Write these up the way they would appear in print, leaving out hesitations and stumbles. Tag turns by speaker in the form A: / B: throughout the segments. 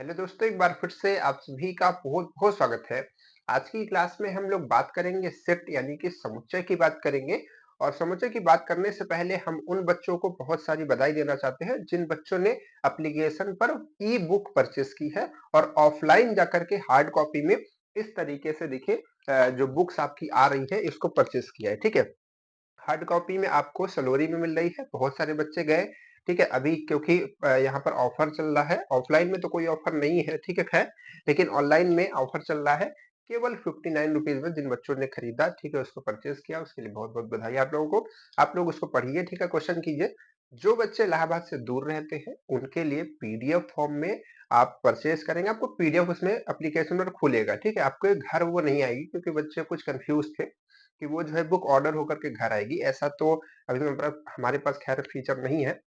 A: Hello दोस्तों, एक बार फिर से आप सभी का बहुत बहुत स्वागत है। आज की क्लास में हम लोग बात करेंगे सेट यानी कि समुच्चय की बात करेंगे। और समुच्चय की बात करने से पहले हम उन बच्चों को बहुत सारी बधाई देना चाहते हैं जिन बच्चों ने एप्लीकेशन पर ई बुक परचेस की है और ऑफलाइन जाकर के हार्ड कॉपी में इस तरीके से देखिए जो बुक्स आपकी आ रही है इसको परचेस किया है। ठीक है, हार्ड कॉपी में आपको सलोरी में मिल रही है, बहुत सारे बच्चे गए। ठीक है, अभी क्योंकि यहाँ पर ऑफर चल रहा है, ऑफलाइन में तो कोई ऑफर नहीं है, ठीक है खैर, लेकिन ऑनलाइन में ऑफर चल रहा है। केवल 59 रुपीज में जिन बच्चों ने खरीदा, ठीक है, उसको परचेज किया, उसके लिए बहुत बहुत बधाई आप लोगों को। आप लोग उसको पढ़िए, ठीक है, क्वेश्चन कीजिए। जो बच्चे इलाहाबाद से दूर रहते हैं उनके लिए पीडीएफ फॉर्म में आप परचेज करेंगे, आपको पीडीएफ उसमें एप्लीकेशन पर खुलेगा। ठीक है, आपके घर वो नहीं आएगी क्योंकि बच्चे कुछ कंफ्यूज थे कि वो जो है बुक ऑर्डर होकर के घर आएगी। ऐसा तो अभी हमारे पास खैर फीचर नहीं है,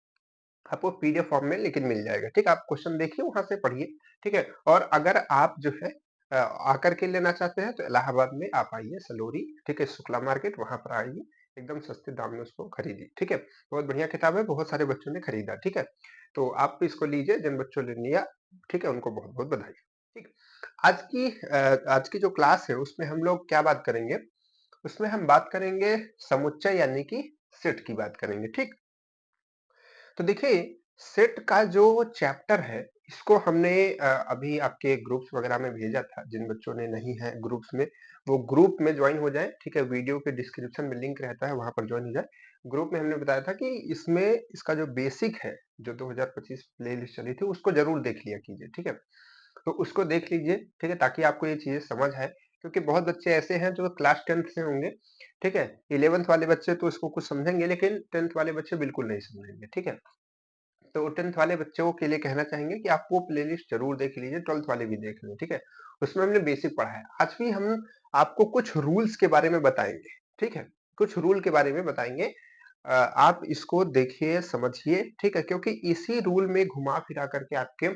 A: आपको पीडीएफ फॉर्म में लेकिन मिल जाएगा। ठीक है, आप क्वेश्चन देखिए, वहां से पढ़िए। ठीक है, और अगर आप जो है आकर के लेना चाहते हैं तो इलाहाबाद में आप आइए, सलोरी, ठीक है, शुक्ला मार्केट, वहां पर आइए, एकदम सस्ते दाम में उसको खरीदिए। ठीक है, बहुत बढ़िया किताब है, बहुत सारे बच्चों ने खरीदा। ठीक है, तो आप भी इसको लीजिए, जिन बच्चों ने लिया, ठीक है, उनको बहुत बहुत बधाई। ठीक, आज की जो क्लास है उसमें हम लोग क्या बात करेंगे, उसमें हम बात करेंगे समुच्चय यानी कि सेट की बात करेंगे। ठीक, तो देखिए, सेट का जो चैप्टर है इसको हमने अभी आपके ग्रुप्स वगैरह में भेजा था। जिन बच्चों ने नहीं है ग्रुप्स में, वो ग्रुप में ज्वाइन हो जाए। ठीक है, वीडियो के डिस्क्रिप्शन में लिंक रहता है, वहां पर ज्वाइन हो जाए। ग्रुप में हमने बताया था कि इसमें इसका जो बेसिक है, जो 2025 प्ले लिस्ट चली थी, उसको जरूर देख लिया कीजिए। ठीक है, तो उसको देख लीजिए, ठीक है, ताकि आपको ये चीजें समझ आए। क्योंकि बहुत बच्चे ऐसे हैं जो क्लास 10th से होंगे। ठीक है, 11th वाले बच्चे तो इसको कुछ समझेंगे, लेकिन 10th वाले बच्चे बिल्कुल नहीं समझेंगे। ठीक है, तो 10th वाले बच्चों के लिए कहना चाहेंगे कि आप वो प्लेलिस्ट जरूर देख लीजिए, 12th वाले भी देख लें। ठीक है, उसमें हमने बेसिक पढ़ा है। आज भी हम आपको कुछ रूल्स के बारे में बताएंगे। ठीक है, कुछ रूल के बारे में बताएंगे। आप इसको देखिए, समझिए। ठीक है, क्योंकि इसी रूल में घुमा फिरा करके आपके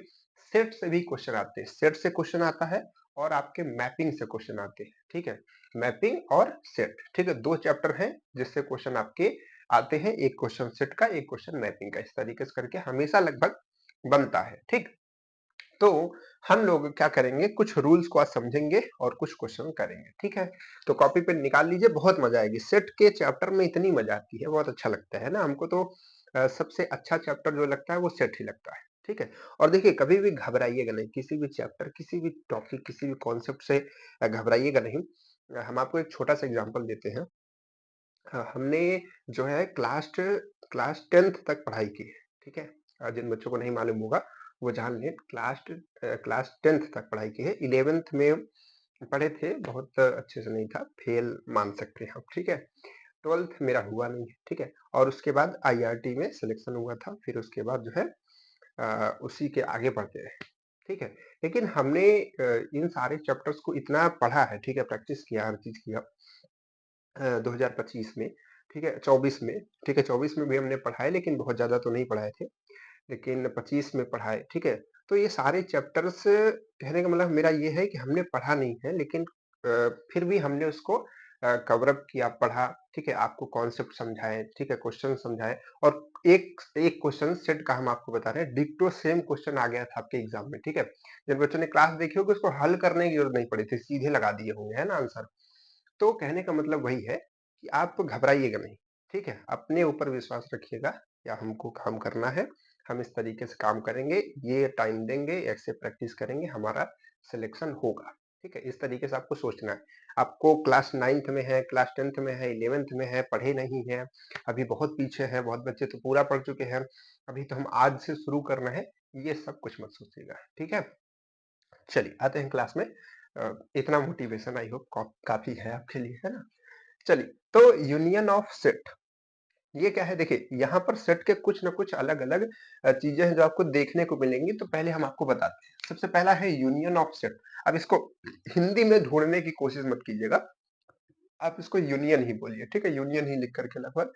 A: सेट से भी क्वेश्चन आते हैं। सेट से क्वेश्चन आता है और आपके मैपिंग से क्वेश्चन आते हैं। ठीक है, मैपिंग और सेट, ठीक है, दो चैप्टर हैं जिससे क्वेश्चन आपके आते हैं। एक क्वेश्चन सेट का, एक क्वेश्चन मैपिंग का, इस तरीके से करके हमेशा लगभग बनता है। ठीक, तो हम लोग क्या करेंगे, कुछ रूल्स को आज समझेंगे और कुछ क्वेश्चन करेंगे। ठीक है, तो कॉपी पेन निकाल लीजिए, बहुत मजा आएगी। सेट के चैप्टर में इतनी मजा आती है, बहुत अच्छा लगता है ना हमको तो। सबसे अच्छा चैप्टर जो लगता है वो सेट ही लगता है। ठीक है, और देखिए, कभी भी घबराइएगा नहीं, किसी भी चैप्टर, किसी भी टॉपिक, किसी भी कॉन्सेप्ट से घबराइएगा नहीं। हम आपको एक छोटा सा एग्जाम्पल देते हैं। हमने जो है क्लास 10th तक पढ़ाई की है। ठीक है, जिन बच्चों को नहीं मालूम होगा वो जान लें, क्लास 10th तक पढ़ाई की है। 11th में पढ़े थे, बहुत अच्छे से नहीं था, फेल मान सकते हैं आप। ठीक है, 12th मेरा हुआ नहीं है। ठीक है, और उसके बाद आईआरटी में सिलेक्शन हुआ था, फिर उसके बाद जो है उसी के आगे बढ़ते रहे। ठीक है, लेकिन हमने इन सारे चैप्टर्स को इतना पढ़ा है, ठीक है, प्रैक्टिस किया, हर चीज किया 2025 में। ठीक है, 24 में, ठीक है, 24 में भी हमने पढ़ाए, लेकिन बहुत ज्यादा तो नहीं पढ़ाए थे, लेकिन 25 में पढ़ाए। ठीक है, तो ये सारे चैप्टर्स, कहने का मतलब मेरा ये है कि हमने पढ़ा नहीं है, लेकिन फिर भी हमने उसको कवर अप किया, पढ़ा। ठीक है, आपको कॉन्सेप्ट समझाए, ठीक है, क्वेश्चन समझाए। और एक एक क्वेश्चन सेट का हम आपको बता रहे हैं, डिक्टो सेम क्वेश्चन आ गया था आपके एग्जाम में। ठीक है, जिन बच्चों ने क्लास देखी होगी उसको हल करने की जरूरत नहीं पड़ी थी, सीधे लगा दिए होंगे, है ना आंसर। तो कहने का मतलब वही है कि आप घबराइएगा नहीं। ठीक है, अपने ऊपर विश्वास रखिएगा, या हमको काम करना है, हम इस तरीके से काम करेंगे, ये टाइम देंगे, ऐसे प्रैक्टिस करेंगे, हमारा सिलेक्शन होगा। ठीक है, इस तरीके से आपको सोचना है। आपको क्लास 9th में है, क्लास 10th में है, 11th में है, पढ़े नहीं है, अभी बहुत पीछे है, बहुत बच्चे तो पूरा पढ़ चुके हैं, अभी तो हम आज से शुरू करना है, ये सब कुछ मत सोचिएगा। ठीक है, चलिए आते हैं क्लास में। इतना मोटिवेशन आई होप काफी है आपके लिए, है ना। चलिए, तो यूनियन ऑफ सेट ये क्या है, देखिए यहाँ पर सेट के कुछ ना कुछ अलग अलग चीजें हैं जो आपको देखने को मिलेंगी। तो पहले हम आपको बताते हैं, सबसे पहला है यूनियन ऑफ सेट। अब इसको हिंदी में ढूंढने की कोशिश मत कीजिएगा, आप इसको यूनियन ही बोलिए। ठीक है, यूनियन ही लिख करके लगभग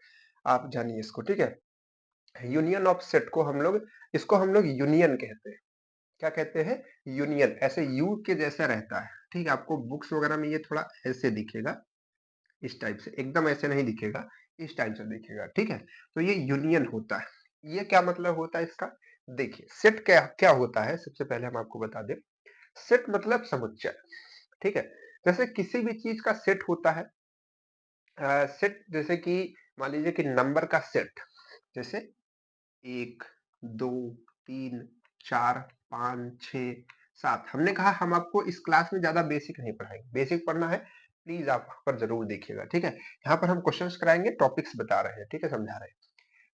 A: आप जानिए इसको। ठीक है, यूनियन ऑफ सेट को हम लोग, इसको हम लोग यूनियन कहते हैं। क्या कहते हैं, यूनियन। ऐसे यू के जैसा रहता है। ठीक है, आपको बुक्स वगैरह में ये थोड़ा ऐसे दिखेगा, इस टाइप से, एकदम ऐसे नहीं दिखेगा, इस टाइप से दिखेगा। ठीक है, तो ये यूनियन होता है। ये क्या मतलब होता है इसका, देखिए सेट क्या क्या होता है, सबसे पहले हम आपको बता दें। सेट मतलब समुच्चय, ठीक है। जैसे किसी भी चीज का सेट होता है, सेट जैसे कि मान लीजिए कि नंबर का सेट, जैसे 1, 2, 3, 4, 5, 6, 7। हमने कहा हम आपको इस क्लास में ज्यादा बेसिक नहीं पढ़ाएंगे, बेसिक पढ़ना है प्लीज आप वहां पर जरूर देखिएगा, ठीक है। यहाँ पर हम क्वेश्चंस कराएंगे, टॉपिक्स बता रहे हैं, ठीक है, समझा रहे हैं।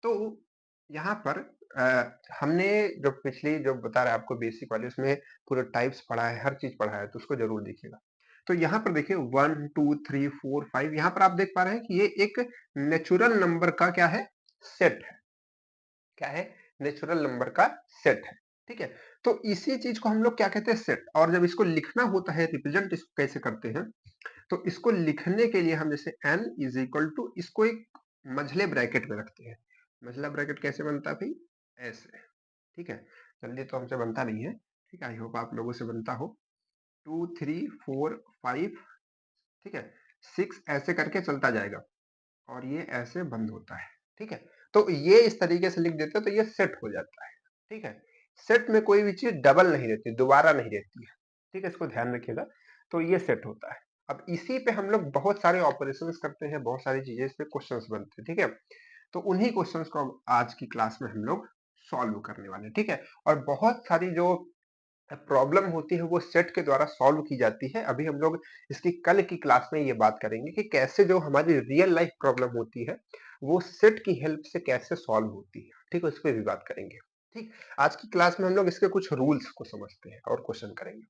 A: तो यहाँ पर हमने जो पिछली जो बता रहे हैं आपको बेसिक वाले, उसमें पूरे टाइप्स पढ़ा है, हर चीज पढ़ा है, तो उसको जरूर देखिएगा। तो यहाँ पर देखिए 1, 2, 3, 4, 5, यहाँ पर आप देख पा रहे हैं कि ये एक नेचुरल नंबर का क्या है, सेट है। क्या है, नेचुरल नंबर का सेट है, ठीक है। तो इसी चीज को हम लोग क्या कहते हैं, सेट। और जब इसको लिखना होता है, रिप्रेजेंट इसको कैसे करते हैं, तो इसको लिखने के लिए हम जैसे n इज इक्वल टू, इसको एक मझले ब्रैकेट में रखते हैं। मझला ब्रैकेट कैसे बनता है भाई, ऐसे, ठीक है। जल्दी तो हमसे बनता नहीं है, ठीक है, आई होप आप लोगों से बनता हो। 2, 3, 4, 5, ठीक है, 6 ऐसे करके चलता जाएगा और ये ऐसे बंद होता है, ठीक है। तो ये इस तरीके से लिख देते हैं तो ये सेट हो जाता है, ठीक है। सेट में कोई भी चीज डबल नहीं रहती, दोबारा नहीं रहती है, ठीक है, इसको ध्यान रखिएगा। तो ये सेट होता है। अब इसी पे हम लोग बहुत सारे ऑपरेशंस करते हैं, बहुत सारी चीजें इस पे क्वेश्चंस बनते हैं, ठीक है। तो उन्हीं क्वेश्चंस को आज की क्लास में हम लोग सॉल्व करने वाले हैं, ठीक है। और बहुत सारी जो प्रॉब्लम होती है वो सेट के द्वारा सॉल्व की जाती है। अभी हम लोग इसकी कल की क्लास में ये बात करेंगे कि कैसे जो हमारी रियल लाइफ प्रॉब्लम होती है वो सेट की हेल्प से कैसे सॉल्व होती है, ठीक है, इस पे भी बात करेंगे। ठीक, आज की क्लास में हम लोग इसके कुछ रूल्स को समझते हैं और क्वेश्चन करेंगे।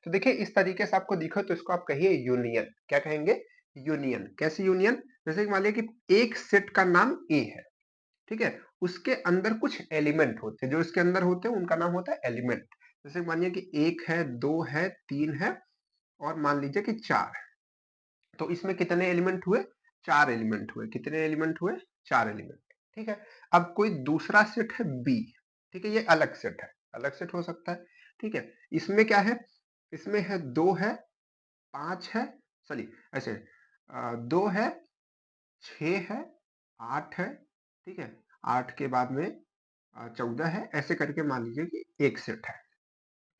A: तो देखिए इस तरीके से आपको दिखो तो इसको आप कहिए यूनियन। क्या कहेंगे, यूनियन। कैसी यूनियन, जैसे कि मान लिया कि एक सेट का नाम ए है, ठीक है, उसके अंदर कुछ एलिमेंट होते हैं, जो इसके अंदर होते हैं उनका नाम होता है एलिमेंट। जैसे मानिए कि 1 है, 2 है, 3 है और मान लीजिए कि 4 है। तो इसमें कितने एलिमेंट हुए, 4 एलिमेंट हुए। कितने एलिमेंट हुए, 4 एलिमेंट, ठीक है। अब कोई दूसरा सेट है बी, ठीक है, ये अलग सेट है, अलग सेट हो सकता है, ठीक है। इसमें क्या है, इसमें है 2 है, 5 है, चलिए ऐसे 2 है, 6 है, 8 है, ठीक है, 8 के बाद में 14 है, ऐसे करके मान लीजिए कि एक सेट है,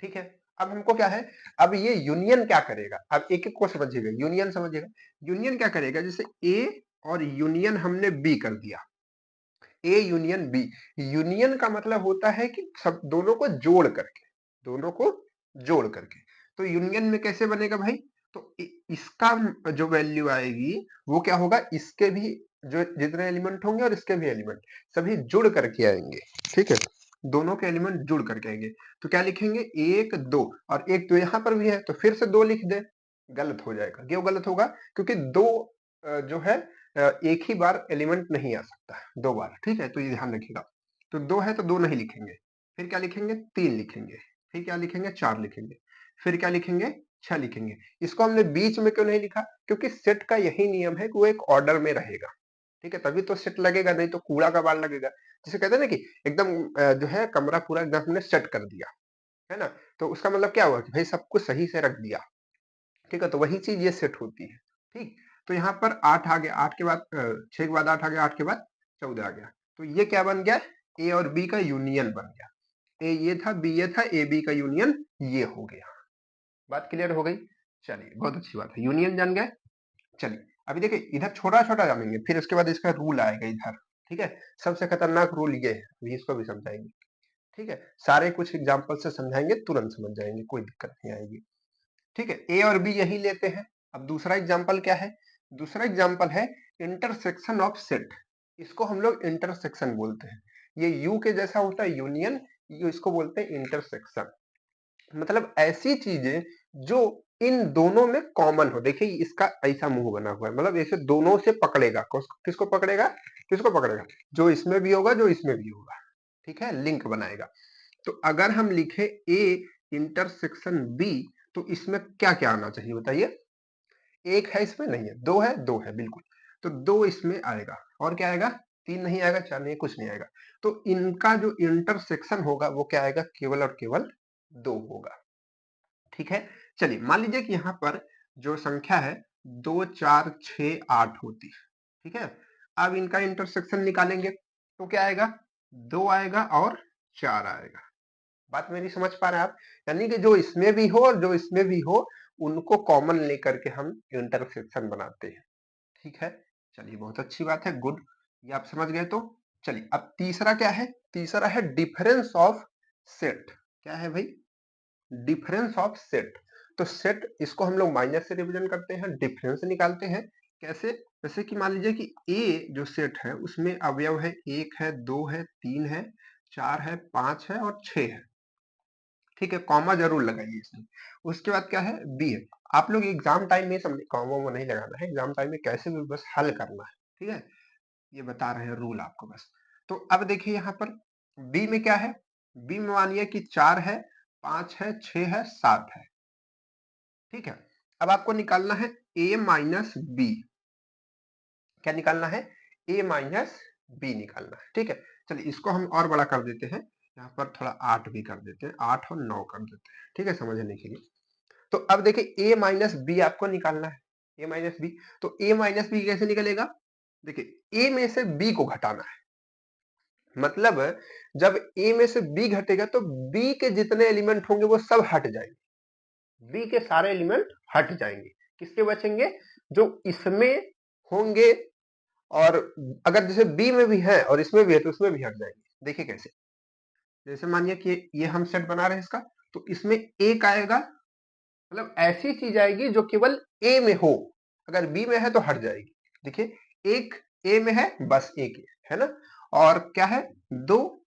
A: ठीक है। अब हमको क्या है, अब ये यूनियन क्या करेगा, अब एक एक को समझिएगा, यूनियन समझिएगा। यूनियन क्या करेगा, जैसे ए और यूनियन हमने बी कर दिया, ए यूनियन बी। यूनियन का मतलब होता है कि सब दोनों को जोड़ करके, दोनों को जोड़ करके। तो यूनियन में कैसे बनेगा भाई, तो इसका जो वैल्यू आएगी वो क्या होगा, इसके भी जो जितने एलिमेंट होंगे और इसके भी एलिमेंट सभी जुड़ करके आएंगे, ठीक है, दोनों के एलिमेंट जुड़ करके आएंगे। तो क्या लिखेंगे, 1, 2, और एक तो यहाँ पर भी है तो फिर से 2 लिख दे, गलत हो जाएगा। क्यों गलत होगा, क्योंकि 2 जो है एक ही बार एलिमेंट नहीं आ सकता, 2 बार, ठीक है, तो ये ध्यान रखिएगा। तो 2 है तो 2 नहीं लिखेंगे, फिर क्या लिखेंगे, 3 लिखेंगे, फिर क्या लिखेंगे, 4 लिखेंगे, फिर क्या लिखेंगे, 6 लिखेंगे। इसको हमने बीच में क्यों नहीं लिखा, क्योंकि सेट का यही नियम है कि वो एक ऑर्डर में रहेगा, ठीक है, तभी तो सेट लगेगा, नहीं तो कूड़ा का बाल लगेगा। जिसे कहते हैं ना कि एकदम जो है कमरा पूरा एकदम हमने सेट कर दिया, है ना, तो उसका मतलब क्या हुआ कि भाई सब कुछ सही से रख दिया, ठीक है। तो वही चीज ये सेट होती है, ठीक। तो यहाँ पर 8 आ गया, 8 के बाद 6 के बाद 8 आ गया, 8 के बाद 14 आ गया। तो ये क्या बन गया, ए और बी का यूनियन बन गया। ए ये था, बी ये था, ए बी का यूनियन ये हो गया। बात क्लियर हो गई, चलिए बहुत अच्छी बात है, यूनियन जान गए। चलिए अभी देखिए इधर छोटा छोटा जानेंगे, फिर उसके बाद इसका रूल आएगा इधर, ठीक है। सबसे खतरनाक रूल ये है, अभी इसको भी समझाएंगे, ठीक है। सारे कुछ एग्जाम्पल से समझाएंगे, तुरंत समझ जाएंगे, कोई दिक्कत नहीं आएगी, ठीक है। ए और बी यही लेते हैं। अब दूसरा एग्जाम्पल क्या है, दूसरा एग्जाम्पल है इंटरसेक्शन ऑफ सेट। इसको हम लोग इंटरसेक्शन बोलते हैं। ये यू के जैसा होता है यूनियन, इसको बोलते हैं इंटरसेक्शन। मतलब ऐसी चीजें जो इन दोनों में कॉमन हो। देखिए इसका ऐसा मुंह बना हुआ है, मतलब ऐसे दोनों से पकड़ेगा, किसको पकड़ेगा, किसको पकड़ेगा, जो इसमें भी होगा जो इसमें भी होगा, ठीक है, लिंक बनाएगा। तो अगर हम लिखे ए इंटरसेक्शन बी, तो इसमें क्या क्या आना चाहिए बताइए, एक है इसमें नहीं है, दो है, दो है बिल्कुल, तो दो इसमें आएगा, और क्या आएगा, तीन नहीं आएगा, चार नहीं, कुछ नहीं आएगा। तो इनका जो इंटरसेक्शन होगा वो क्या आएगा, केवल और केवल दो होगा, ठीक है। चलिए मान लीजिए कि यहाँ पर जो संख्या है 2, 4, 6, 8 होती है, ठीक है। अब इनका इंटरसेक्शन निकालेंगे तो क्या आएगा, 2 आएगा और 4 आएगा। बात मेरी समझ पा रहे हैं आप? यानी कि जो इसमें भी हो और जो इसमें भी हो, उनको कॉमन लेकर के हम इंटरसेक्शन बनाते हैं। ठीक है, चलिए बहुत अच्छी बात है, गुड। ये आप समझ गए तो चलिए अब तीसरा क्या है? तीसरा है डिफरेंस ऑफ सेट। क्या है भाई? Difference of set. तो सेट इसको हम लोग माइनस से रिप्रेजेंट करते हैं, डिफरेंस निकालते हैं। कैसे? जैसे कि मान लीजिए कि ए जो सेट है उसमें अवयव है 1 है, 2 है, 3 है, 4 है, 5 है और 6 है। ठीक है, कॉमा जरूर लगाइए इसमें। उसके बाद क्या है? बी है। आप लोग एग्जाम टाइम में समझे, कॉमा वो नहीं लगाना है, एग्जाम टाइम में कैसे भी बस हल करना है। ठीक है, ये बता रहे हैं रूल आपको बस। तो अब देखिए यहाँ पर बी में क्या है? बी में मानिए कि 4 है, 5 है, 6 है, 7 है। ठीक है, अब आपको निकालना है a माइनस बी। क्या निकालना है? a माइनस बी निकालना है। ठीक है, चलिए इसको हम और बड़ा कर देते हैं, यहाँ पर थोड़ा 8 भी कर देते हैं, 8 और 9 कर देते हैं। ठीक है, समझने के लिए। तो अब देखिए a माइनस बी आपको निकालना है, a माइनस बी। तो a माइनस बी कैसे निकलेगा? देखिए a में से b को घटाना है, मतलब जब a में से b घटेगा तो b के जितने एलिमेंट होंगे वो सब हट जाएंगे। b के सारे एलिमेंट हट जाएंगे, किसके बचेंगे? जो इसमें होंगे, और अगर जैसे b में भी है और इसमें भी है तो उसमें भी हट जाएंगे। देखिए कैसे? जैसे मानिए कि ये हम सेट बना रहे हैं इसका, तो इसमें एक आएगा, मतलब ऐसी चीज आएगी जो केवल ए में हो, अगर बी में है तो हट जाएगी। देखिए एक ए में है, बस एक है ना, और क्या है? दो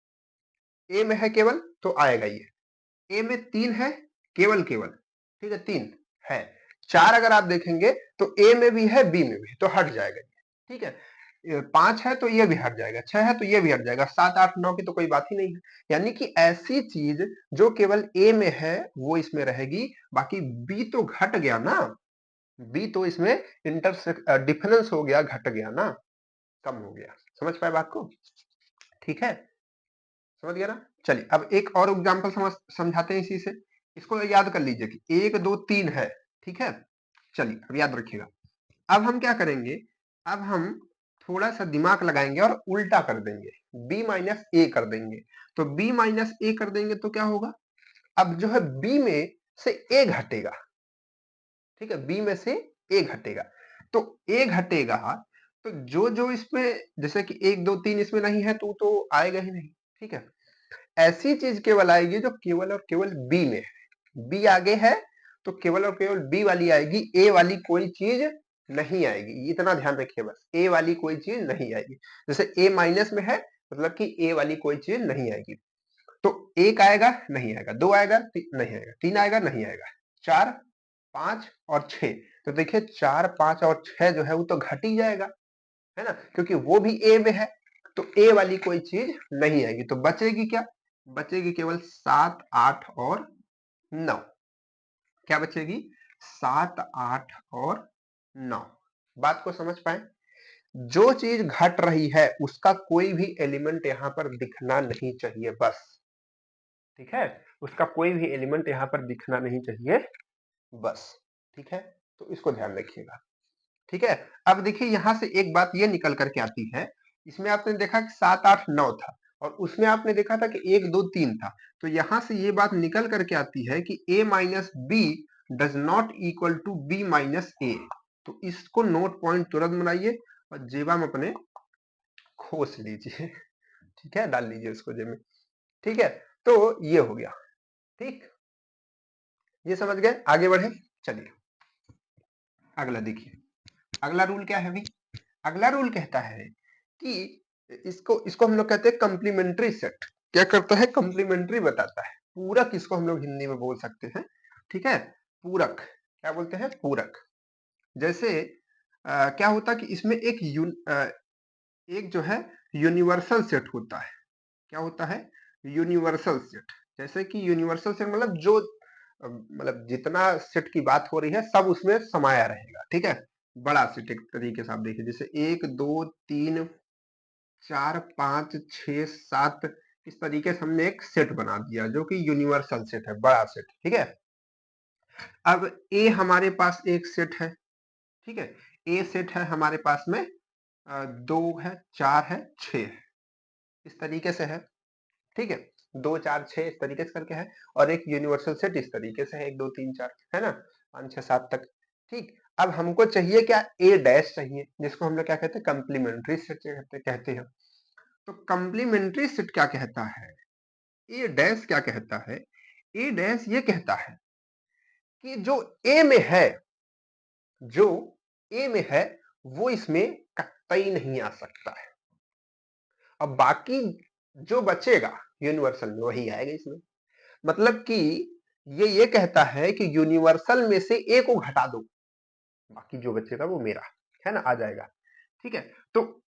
A: ए में है केवल, तो आएगा ये। ए में 3 है केवल केवल, ठीक है, 3 है। 4 अगर आप देखेंगे तो ए में भी है, बी में भी है, तो हट जाएगा ये। ठीक है, 5 है तो ये भी हट जाएगा, 6 है तो ये भी हट जाएगा, 7 8 9 की तो कोई बात ही नहीं है। यानी कि ऐसी चीज जो केवल ए में है वो इसमें रहेगी, बाकी बी तो घट गया ना, बी तो इसमें इंटरसेक्ट डिफरेंस हो गया, घट गया ना, कम हो गया। समझ पाए बात को? ठीक है, समझ गया ना? चलिए अब एक और एग्जांपल समझाते हैं इसी से। इसको याद कर लीजिए कि 1 2 3 है। ठीक है, चलिए अब याद रखिएगा। अब हम क्या करेंगे? अब हम थोड़ा सा दिमाग लगाएंगे और उल्टा कर देंगे, b माइनस ए कर देंगे। तो b माइनस ए कर देंगे तो क्या होगा? अब जो है b में से a घटेगा। ठीक है, b में से a घटेगा, तो a घटेगा, तो जो जो इसमें, जैसे कि 1 2 3 इसमें नहीं है तो आएगा ही नहीं। ठीक है, ऐसी चीज केवल आएगी जो केवल और केवल बी में है। बी आगे है तो केवल और केवल बी वाली आएगी, ए वाली कोई चीज नहीं आएगी। इतना ध्यान रखिए बस, ए वाली कोई चीज नहीं आएगी। जैसे ए माइनस में है, मतलब कि ए वाली कोई चीज नहीं आएगी। तो एक आएगा नहीं आएगा, दो आएगा नहीं आएगा, तीन आएगा नहीं आएगा, चार, पांच और छह। तो देखिए 4 5 और 6 जो है वो तो घट ही जाएगा, है ना, क्योंकि वो भी ए में है। तो ए वाली कोई चीज नहीं आएगी, तो बचेगी क्या? बचेगी केवल 7 8 और 9। क्या बचेगी? 7 8 और 9। बात को समझ पाए? जो चीज घट रही है उसका कोई भी एलिमेंट यहां पर दिखना नहीं चाहिए, बस। ठीक है, उसका कोई भी एलिमेंट यहां पर दिखना नहीं चाहिए, बस। ठीक है, तो इसको ध्यान रखिएगा। ठीक है, अब देखिए यहां से एक बात ये निकल करके आती है, इसमें आपने देखा कि 7 8 9 था, और उसमें आपने देखा था कि 1 2 3 था। तो यहां से ये बात निकल करके आती है कि a minus b does not equal to b minus a. तो इसको नोट पॉइंट तुरंत बनाइए और जेबा में अपने खोस लीजिए। ठीक है, डाल लीजिए उसको जेब में। ठीक है, तो ये हो गया। ठीक, ये समझ गए? आगे बढ़े, चलिए अगला देखिए। अगला रूल क्या है भाई? अगला रूल कहता है कि इसको इसको हम लोग कहते हैं कंप्लीमेंट्री सेट। क्या करता है? कंप्लीमेंट्री बताता है, पूरक इसको हम लोग हिंदी में बोल सकते हैं। ठीक है, पूरक, क्या बोलते हैं? पूरक। जैसे क्या होता है कि इसमें एक जो है यूनिवर्सल सेट होता है। क्या होता है? Universal set. जैसे कि यूनिवर्सल सेट मतलब जो मतलब जितना सेट की बात हो रही है सब उसमें समाया रहेगा। ठीक है, बड़ा सेट एक तरीके से आप देखिए, जैसे 1 2 3 4 5 6 7, इस तरीके से हमने एक सेट बना दिया जो कि यूनिवर्सल सेट है, बड़ा सेट। ठीक है, अब ए हमारे पास एक सेट है। ठीक है, ए सेट है हमारे पास में 2 है, 4 है, 6 है, इस तरीके से है। ठीक है, 2 4 6 इस तरीके से करके है, और एक यूनिवर्सल सेट इस तरीके से है 1 2 3 4, है ना, 5 6 7 तक। ठीक, अब हमको चाहिए क्या, ए डैश चाहिए, जिसको हम लोग क्या कहते हैं, कंप्लीमेंट्री सेट कहते हैं। तो कंप्लीमेंट्री सेट क्या कहता है, ए डैश क्या कहता है, ए डैश ये कहता है कि जो ए में है, जो ए में है वो इसमें कतई नहीं आ सकता है। अब बाकी जो बचेगा यूनिवर्सल में वही आएगा इसमें। मतलब कि ये कहता है कि यूनिवर्सल में से ए को घटा दो, बाकी जो बचेगा वो मेरा है ना, आ जाएगा। ठीक है, तो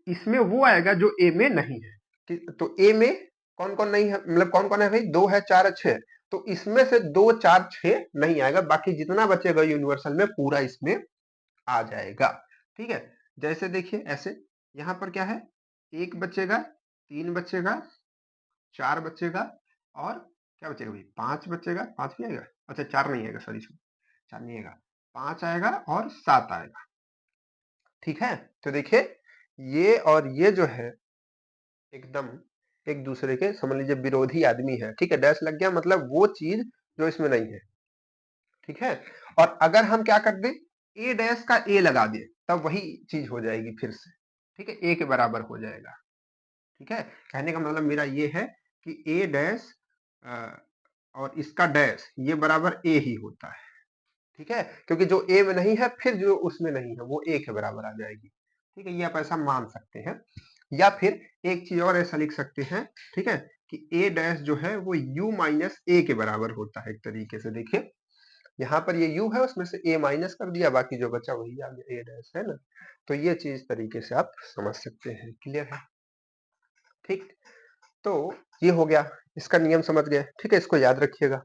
A: इसमें वो आएगा जो ए में नहीं है। तो ए में कौन कौन नहीं है, मतलब कौन कौन है भाई, 2 है 4 है 6, तो इसमें से 2 4 6 नहीं आएगा, बाकी जितना बचेगा यूनिवर्सल में पूरा इसमें आ जाएगा। ठीक है, जैसे देखिए ऐसे, यहां पर क्या है, 1 बचेगा, 3 बचेगा, 4 बचेगा, और क्या बचेगा भाई, 5 बचेगा, 5 भी आएगा, अच्छा 4 नहीं आएगा, सॉरी 4 नहीं आएगा, 5 आएगा और 7 आएगा। ठीक है, तो देखिए ये और ये जो है एकदम एक दूसरे के समझ लीजिए विरोधी आदमी है। ठीक है, डैश लग गया, मतलब वो चीज जो इसमें नहीं है। ठीक है, और अगर हम क्या कर दें, ए डैश का ए लगा दें, तब वही चीज हो जाएगी फिर से। ठीक है, ए के बराबर हो जाएगा। ठीक है, कहने का मतलब मेरा ये है कि ए डैश और इसका डैश ये बराबर ए ही होता है। ठीक है, क्योंकि जो ए में नहीं है फिर जो उसमें नहीं है वो ए के बराबर आ जाएगी। ठीक है, ये आप ऐसा मान सकते हैं, या फिर एक चीज और ऐसा लिख सकते हैं। ठीक है, कि ए डैश जो है वो u माइनस ए के बराबर होता है। एक तरीके से देखिए, यहाँ पर ये u है, उसमें से a माइनस कर दिया, बाकी जो बचा वही आ गया, a डैश, है ना। तो ये चीज तरीके से आप समझ सकते हैं। क्लियर है? ठीक, तो ये हो गया, इसका नियम समझ गए। ठीक है, इसको याद रखिएगा,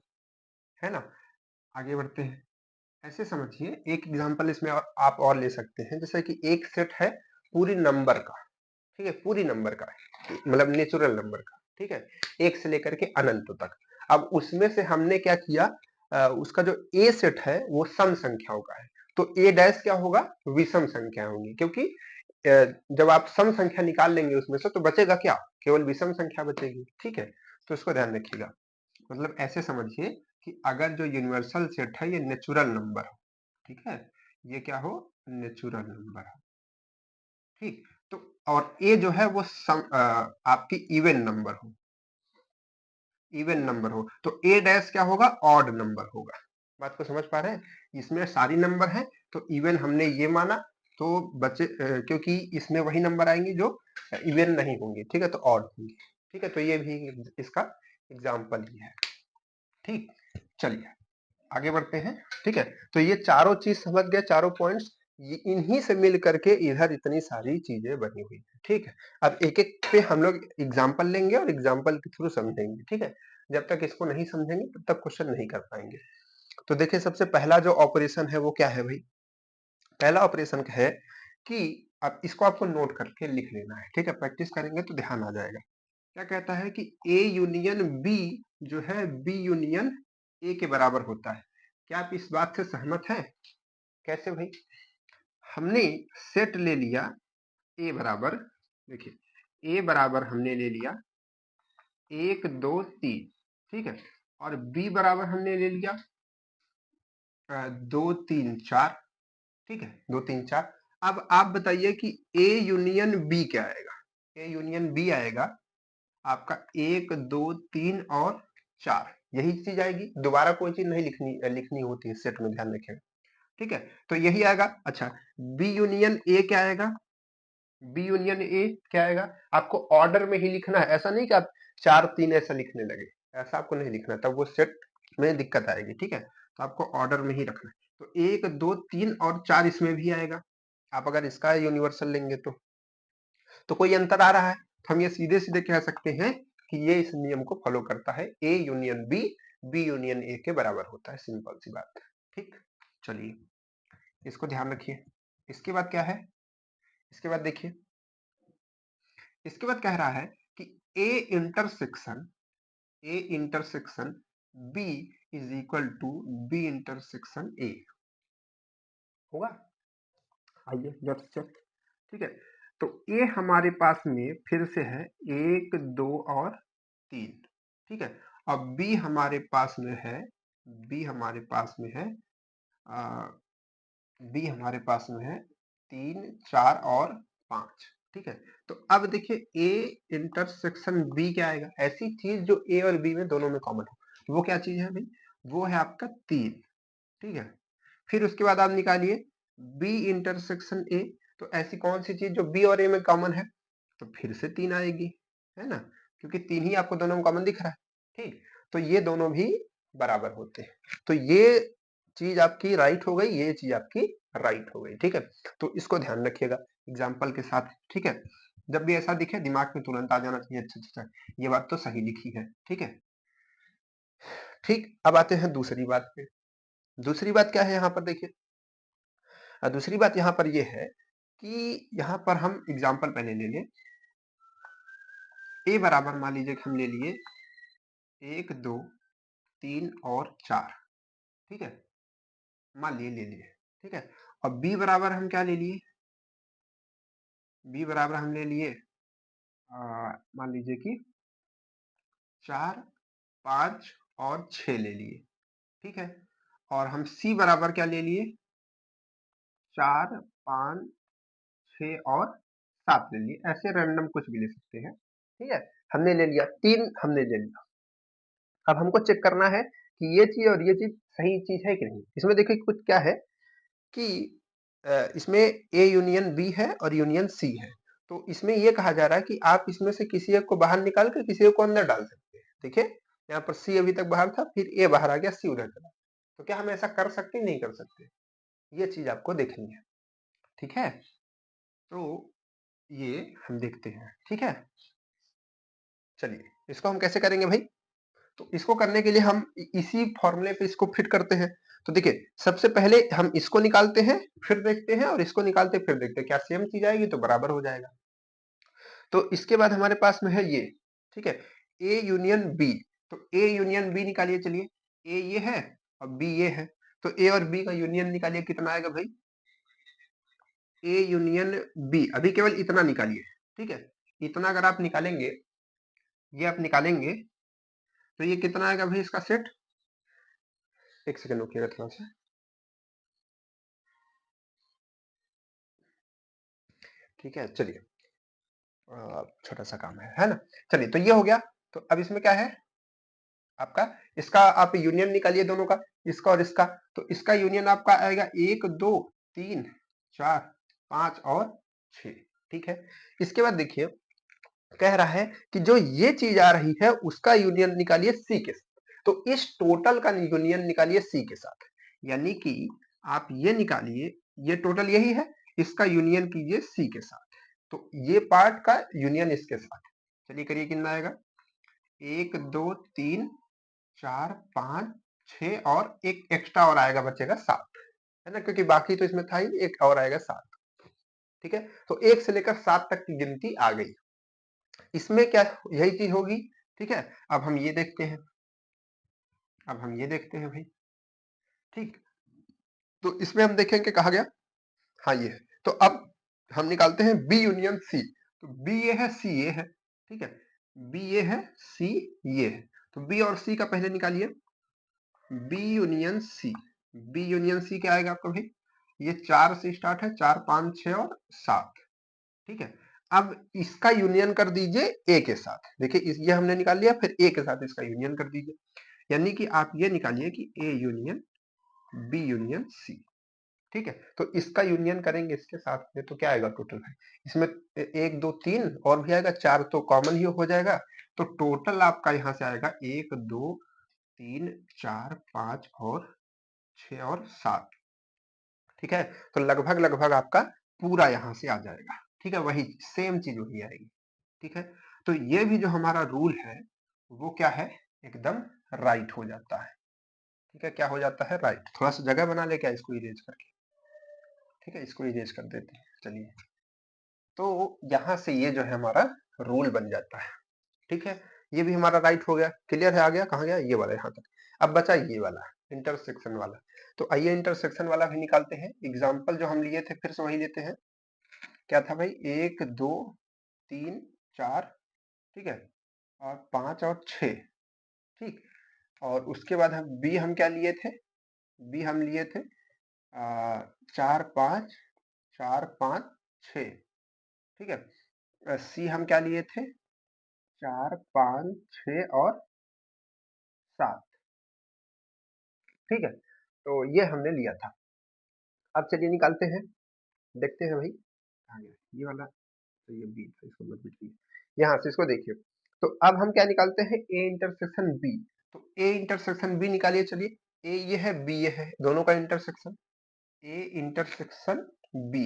A: है ना। आगे बढ़ते हैं, ऐसे समझिए, एक एग्जांपल इसमें आप और ले सकते हैं, जैसे कि एक सेट है पूरी नंबर का। ठीक है, पूरी नंबर का, मतलब नेचुरल नंबर का। ठीक है, एक से लेकर के अनंत तक। अब उसमें से हमने क्या किया, उसका जो ए सेट है वो सम संख्याओं का है, तो ए डैश क्या होगा, विषम संख्या होंगी, क्योंकि जब आप सम संख्या निकाल लेंगे उसमें से तो बचेगा क्या, केवल विषम संख्या बचेगी। ठीक है, तो इसको ध्यान रखिएगा। मतलब ऐसे समझिए कि अगर जो यूनिवर्सल सेट है ये नेचुरल नंबर हो, ठीक है, ये क्या हो, नेचुरल नंबर हो। ठीक, तो और ए जो है वो आपकी इवन नंबर हो, इवन नंबर हो, तो ए डैश क्या होगा, ऑड नंबर होगा। बात को समझ पा रहे हैं, इसमें सारी नंबर है, तो इवन हमने ये माना, तो बचे क्योंकि इसमें वही नंबर आएंगे जो इवन नहीं होंगे। ठीक है, तो ऑड होंगे। ठीक है, तो ये भी इसका एग्जाम्पल ही है। ठीक, चलिए आगे बढ़ते हैं। ठीक है, तो ये चारों चीज समझ गए, चारों पॉइंट्स, इन्हीं से मिल करके इधर इतनी सारी चीजें बनी हुई है। ठीक है, अब एक एक पे हम लोग एग्जाम्पल लेंगे और एग्जाम्पल के थ्रू समझेंगे। ठीक है, जब तक इसको नहीं समझेंगे तब तक क्वेश्चन नहीं कर पाएंगे। तो देखिए, सबसे पहला जो ऑपरेशन है वो क्या है भाई, पहला ऑपरेशन है कि अब इसको आपको नोट करके लिख लेना है। ठीक है, प्रैक्टिस करेंगे तो ध्यान आ जाएगा। क्या कहता है कि ए यूनियन बी जो है बी यूनियन ए के बराबर होता है। क्या आप इस बात से सहमत हैं? कैसे भाई, हमने सेट ले लिया ए बराबर, देखिए ए बराबर हमने ले लिया 1 2 3, ठीक है, और बी बराबर हमने ले लिया 2 3 4। ठीक है, 2 3 4। अब आप बताइए कि ए यूनियन बी क्या आएगा, ए यूनियन बी आएगा आपका 1 2 3 और 4, यही चीज आएगी, दोबारा कोई चीज नहीं लिखनी होती है सेट में, ध्यान रखें। ठीक है, तो यही आएगा। अच्छा, बी यूनियन ए क्या आएगा, बी यूनियन ए क्या आएगा, आपको ऑर्डर में ही लिखना है, ऐसा नहीं कि आप 4 3 ऐसा लिखने लगे, ऐसा आपको नहीं लिखना, तब वो सेट में दिक्कत आएगी। ठीक है, तो आपको ऑर्डर में ही रखना है। तो 1 2 3 और 4 इसमें भी आएगा, आप अगर इसका यूनिवर्सल लेंगे तो कोई अंतर आ रहा है, तो हम ये सीधे सीधे कह सकते हैं कि ये इस नियम को फॉलो करता है, A union B, B union A के बराबर होता है, सिंपल सी बात। ठीक, चलिए इसको ध्यान रखिए। इसके बाद क्या है, इसके बाद देखिए, इसके बाद कह रहा है कि A intersection, A intersection B is equal to B intersection A होगा। आइए लेट्स चेक। ठीक है, तो ए हमारे पास में फिर से है 1 2 और 3, ठीक है। अब बी हमारे पास में है, बी हमारे पास में है बी हमारे पास में है 3, 4 और 5, ठीक है। तो अब देखिए ए इंटरसेक्शन बी क्या आएगा, ऐसी चीज जो ए और बी में दोनों में कॉमन हो, वो क्या चीज है भाई, वो है आपका 3, ठीक है। फिर उसके बाद आप निकालिए बी इंटरसेक्शन ए, तो ऐसी कौन सी चीज जो बी और ए में कॉमन है, तो फिर से 3 आएगी, है ना, क्योंकि 3 ही आपको दोनों में कॉमन दिख रहा है, ठीक। तो ये दोनों भी बराबर होते हैं, तो ये चीज आपकी राइट हो गई, ये चीज आपकी राइट हो गई, ठीक है। तो इसको ध्यान रखिएगा एग्जाम्पल के साथ, ठीक है। जब भी ऐसा दिखे दिमाग में तुरंत आ जाना चाहिए, अच्छा अच्छा ये बात तो सही लिखी है, ठीक है। ठीक, अब आते हैं दूसरी बात पे। दूसरी बात क्या है यहाँ पर देखिए, दूसरी बात यहाँ पर ये है कि यहाँ पर हम एग्जाम्पल पहले ले लें, ए बराबर मान लीजिए कि हम ले लिए 1, 2, 3 और 4, ठीक है, मान लिए ले लिए, ठीक है। और बी बराबर हम क्या ले लिए, बी बराबर हम ले लिए मान लीजिए कि 4, 5 और 6 ले लिए, ठीक है। और हम सी बराबर क्या ले लिए, 4, 5, 6 और 7 ले लिए, ऐसे रैंडम कुछ भी ले सकते हैं, ठीक है। हमने ले लिया 3, हमने ले लिया। अब हमको चेक करना है कि ये चीज और ये चीज सही चीज है कि नहीं। इसमें देखिए कुछ क्या है कि इसमें ए यूनियन बी है और यूनियन सी है, तो इसमें ये कहा जा रहा है कि आप इसमें से किसी एक को बाहर निकाल कर किसी एक को अंदर डाल सकते हैं। देखिए यहाँ पर सी अभी तक बाहर था, फिर ए बाहर आ गया, सी उधर चला, तो क्या हम ऐसा कर सकते नहीं कर सकते, ये चीज आपको देखनी है, ठीक है। तो ये हम देखते हैं, ठीक है। चलिए इसको हम कैसे करेंगे भाई, तो इसको करने के लिए हम इसी फॉर्मूले पे इसको फिट करते हैं। तो देखिए सबसे पहले हम इसको निकालते हैं, फिर देखते हैं, और इसको निकालते फिर देखते हैं क्या सेम चीज आएगी, तो बराबर हो जाएगा। तो इसके बाद हमारे पास में है ये, ठीक है, ए यूनियन बी, तो ए यूनियन बी निकालिए, चलिए ए ये है और बी ये है, तो ए और बी का यूनियन निकालिए, कितना आएगा भाई, ए यूनियन बी, अभी केवल इतना निकालिए, ठीक है। इतना अगर आप निकालेंगे, ये आप निकालेंगे, तो ये कितना आएगा भाई इसका सेट, एक सेकंड रुकिएगा थोड़ा सा, ठीक है। चलिए छोटा सा काम है ना। चलिए तो ये हो गया, तो अब इसमें क्या है आपका, इसका आप यूनियन निकालिए दोनों का, इसका और इसका, तो इसका यूनियन आपका आएगा 1, 2, 3, 4, 5 और 6, ठीक है। इसके बाद देखिए कह रहा है कि जो ये चीज आ रही है उसका यूनियन निकालिए सी के साथ, तो इस टोटल का यूनियन निकालिए सी के साथ, यानी कि आप ये निकालिए, ये टोटल यही है, इसका यूनियन कीजिए सी के साथ, तो ये पार्ट का यूनियन इसके साथ, चलिए करिए कितना आएगा, 1, 2, 3, 4, 5, 6 और एक एक्स्ट्रा और आएगा, बचेगा 7, है ना, क्योंकि बाकी तो इसमें था ही, एक और आएगा 7, ठीक है। तो 1 से लेकर 7 तक की गिनती आ गई, इसमें क्या यही चीज होगी, ठीक है। अब हम ये देखते हैं, अब हम ये देखते हैं भाई, ठीक, तो इसमें हम देखेंगे कहा गया, हाँ ये है, तो अब हम निकालते हैं बी यूनियन सी, तो बी ये है सी ये है, ठीक है, बी ये है सी ये है, तो बी और सी का पहले निकालिए, B union C, B union C क्या आएगा आपका भाई, ये 4 से स्टार्ट है, 4, 5, 6 और 7, ठीक है। अब इसका यूनियन कर दीजिए ए के साथ, देखिए ये हमने निकाल लिया, फिर ए के साथ इसका यूनियन कर दीजिए, यानी कि आप ये निकालिए कि A union B union C, ठीक है। तो इसका यूनियन करेंगे इसके साथ में, तो क्या आएगा टोटल है इसमें, 1, 2, 3 और भी आएगा, 4 तो कॉमन ही हो जाएगा, तो टोटल आपका यहाँ से आएगा 1, 2, 3, 4, 5 और 6 और 7, ठीक है। तो लगभग लगभग आपका पूरा यहाँ से आ जाएगा, ठीक है, वही सेम चीज वही आएगी, ठीक है। तो ये भी जो हमारा रूल है वो क्या है, एकदम राइट हो जाता है, ठीक है, क्या हो जाता है, राइट। थोड़ा सा जगह बना ले क्या इसको इरेज करके, ठीक है, इसको इरेज कर देते हैं, चलिए। तो यहाँ से ये जो है हमारा रूल बन जाता है, ठीक है। ये भी हमारा राइट हो गया, क्लियर है, आ गया कहाँ गया, ये वाला यहाँ तक। अब बचा ये वाला इंटरसेक्शन वाला, तो आइए इंटरसेक्शन वाला भी निकालते हैं। एग्जाम्पल जो हम लिए थे फिर से वही लेते हैं, क्या था भाई, 1, 2, 3, 4, ठीक है, और 5 और 6, ठीक। और उसके बाद हम क्या लिए थे? बी हम लिए थे 4 5 4 5 6, ठीक है। सी हम क्या लिए थे? 4 5 6 और 7, ठीक है। तो ये हमने लिया था। अब चलिए निकालते हैं, देखते हैं भाई कहाँ गया ये वाला। तो ये बी था, इसको मत बिठिए, यहाँ से इसको देखिए। तो अब हम क्या निकालते हैं? A intersection B. तो ए इंटरसेक्शन बी निकालिए। चलिए, ए ये है, बी ये है, दोनों का intersection. A intersection B,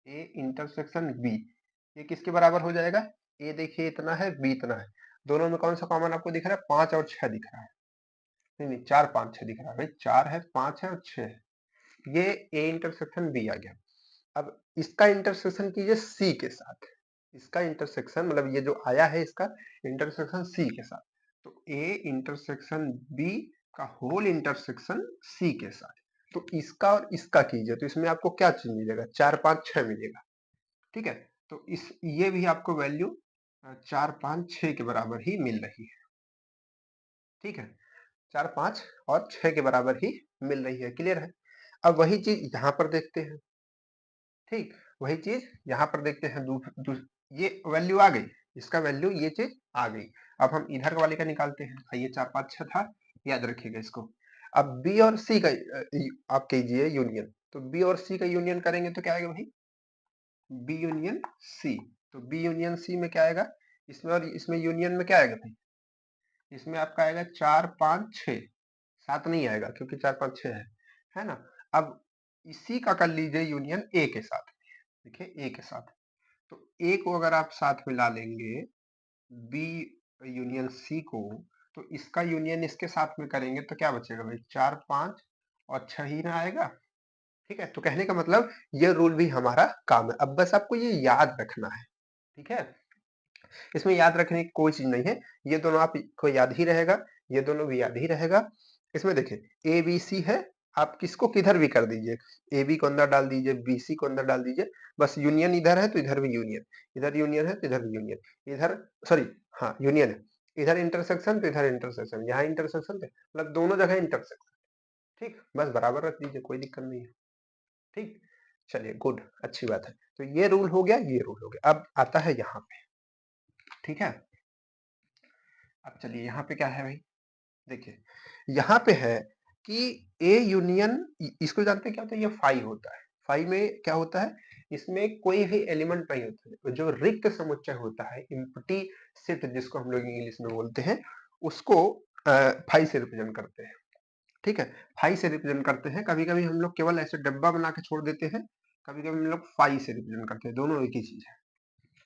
A: A intersection B, ये किसके बराबर हो जाएगा? ए देखिए इतना है, बी इतना है, दोनों में कौन सा कॉमन आपको दिख रहा है? 5 और 6 दिख रहा है। नहीं नहीं, 4 5 6 दिख रहा है भाई, 4 है, 5 है और 6 है। ये ए इंटरसेक्शन बी आ गया। अब इसका इंटरसेक्शन कीजिए सी के साथ। इसका इंटरसेक्शन मतलब ये जो आया है, इसका इंटरसेक्शन सी के साथ। तो ए इंटरसेक्शन बी का होल इंटरसेक्शन सी के साथ। तो इसका और इसका कीजिए, तो इसमें आपको क्या चीज मिलेगा? 4 5 6 मिलेगा, ठीक है। तो इस ये भी आपको वैल्यू 4 5 6 के बराबर ही मिल रही है, ठीक है। 4 5 और 6 के बराबर ही मिल रही है, क्लियर है। अब वही चीज यहाँ पर देखते हैं, ठीक। वही चीज यहाँ पर देखते हैं, ये वैल्यू आ गई, इसका वैल्यू ये चीज आ गई। अब हम इधर वाले का निकालते हैं। ये 4 5 6 था, याद रखिएगा इसको। अब बी और सी का आप कीजिए यूनियन। तो बी और सी का यूनियन करेंगे तो क्या आएगा भाई? B union C. तो बी यूनियन सी में क्या आएगा? इसमें और इसमें यूनियन में क्या आएगा भाई? इसमें आपका आएगा 4 5 6, 7 नहीं आएगा क्योंकि 4 5 6 है ना। अब इसी का कर लीजिए यूनियन ए के साथ। देखिए ए के साथ, तो ए को अगर आप साथ में ला लेंगे, बी यूनियन सी को, तो इसका यूनियन इसके साथ में करेंगे तो क्या बचेगा भाई? 4 5 और 6 ही ना आएगा, ठीक है। तो कहने का मतलब ये रूल भी हमारा काम है। अब बस आपको ये याद रखना है, ठीक है। इसमें याद रखने की कोई चीज नहीं है, ये दोनों आपको याद ही रहेगा, ये दोनों भी याद ही रहेगा। इसमें देखिए ए बी सी है, आप किसको किधर भी कर दीजिए, ए बी को अंदर डाल दीजिए, बी सी को अंदर डाल दीजिए, बस यूनियन इधर है तो इधर भी यूनियन, इधर यूनियन है तो इधर भी यूनियन, इधर सॉरी हाँ यूनियन है, इधर इंटरसेक्शन तो इधर इंटरसेक्शन, यहाँ इंटरसेक्शन थे, मतलब दोनों जगह इंटरसेक्शन, ठीक। बस बराबर रख दीजिए, कोई दिक्कत नहीं है, ठीक। चलिए गुड, अच्छी बात है। तो ये रूल हो गया, ये रूल हो गया। अब आता है यहाँ पे, ठीक है। अब चलिए यहाँ पे क्या है भाई? देखिए यहाँ पे है कि ए यूनियन, इसको जानते हैं क्या होता है? ये फाई होता है। फाई में क्या होता है? इसमें कोई भी एलिमेंट नहीं होता है, जो रिक्त समुच्चय होता है, एम्प्टी सेट जिसको हम लोग इंग्लिश में बोलते हैं, उसको फाई से रिप्रेजेंट करते हैं, ठीक है। फाई से रिप्रेजेंट करते हैं। कभी कभी हम लोग केवल ऐसे डब्बा बना के छोड़ देते हैं, कभी कभी हम लोग फाई से रिप्रेजेंट करते हैं, दोनों एक ही चीज है,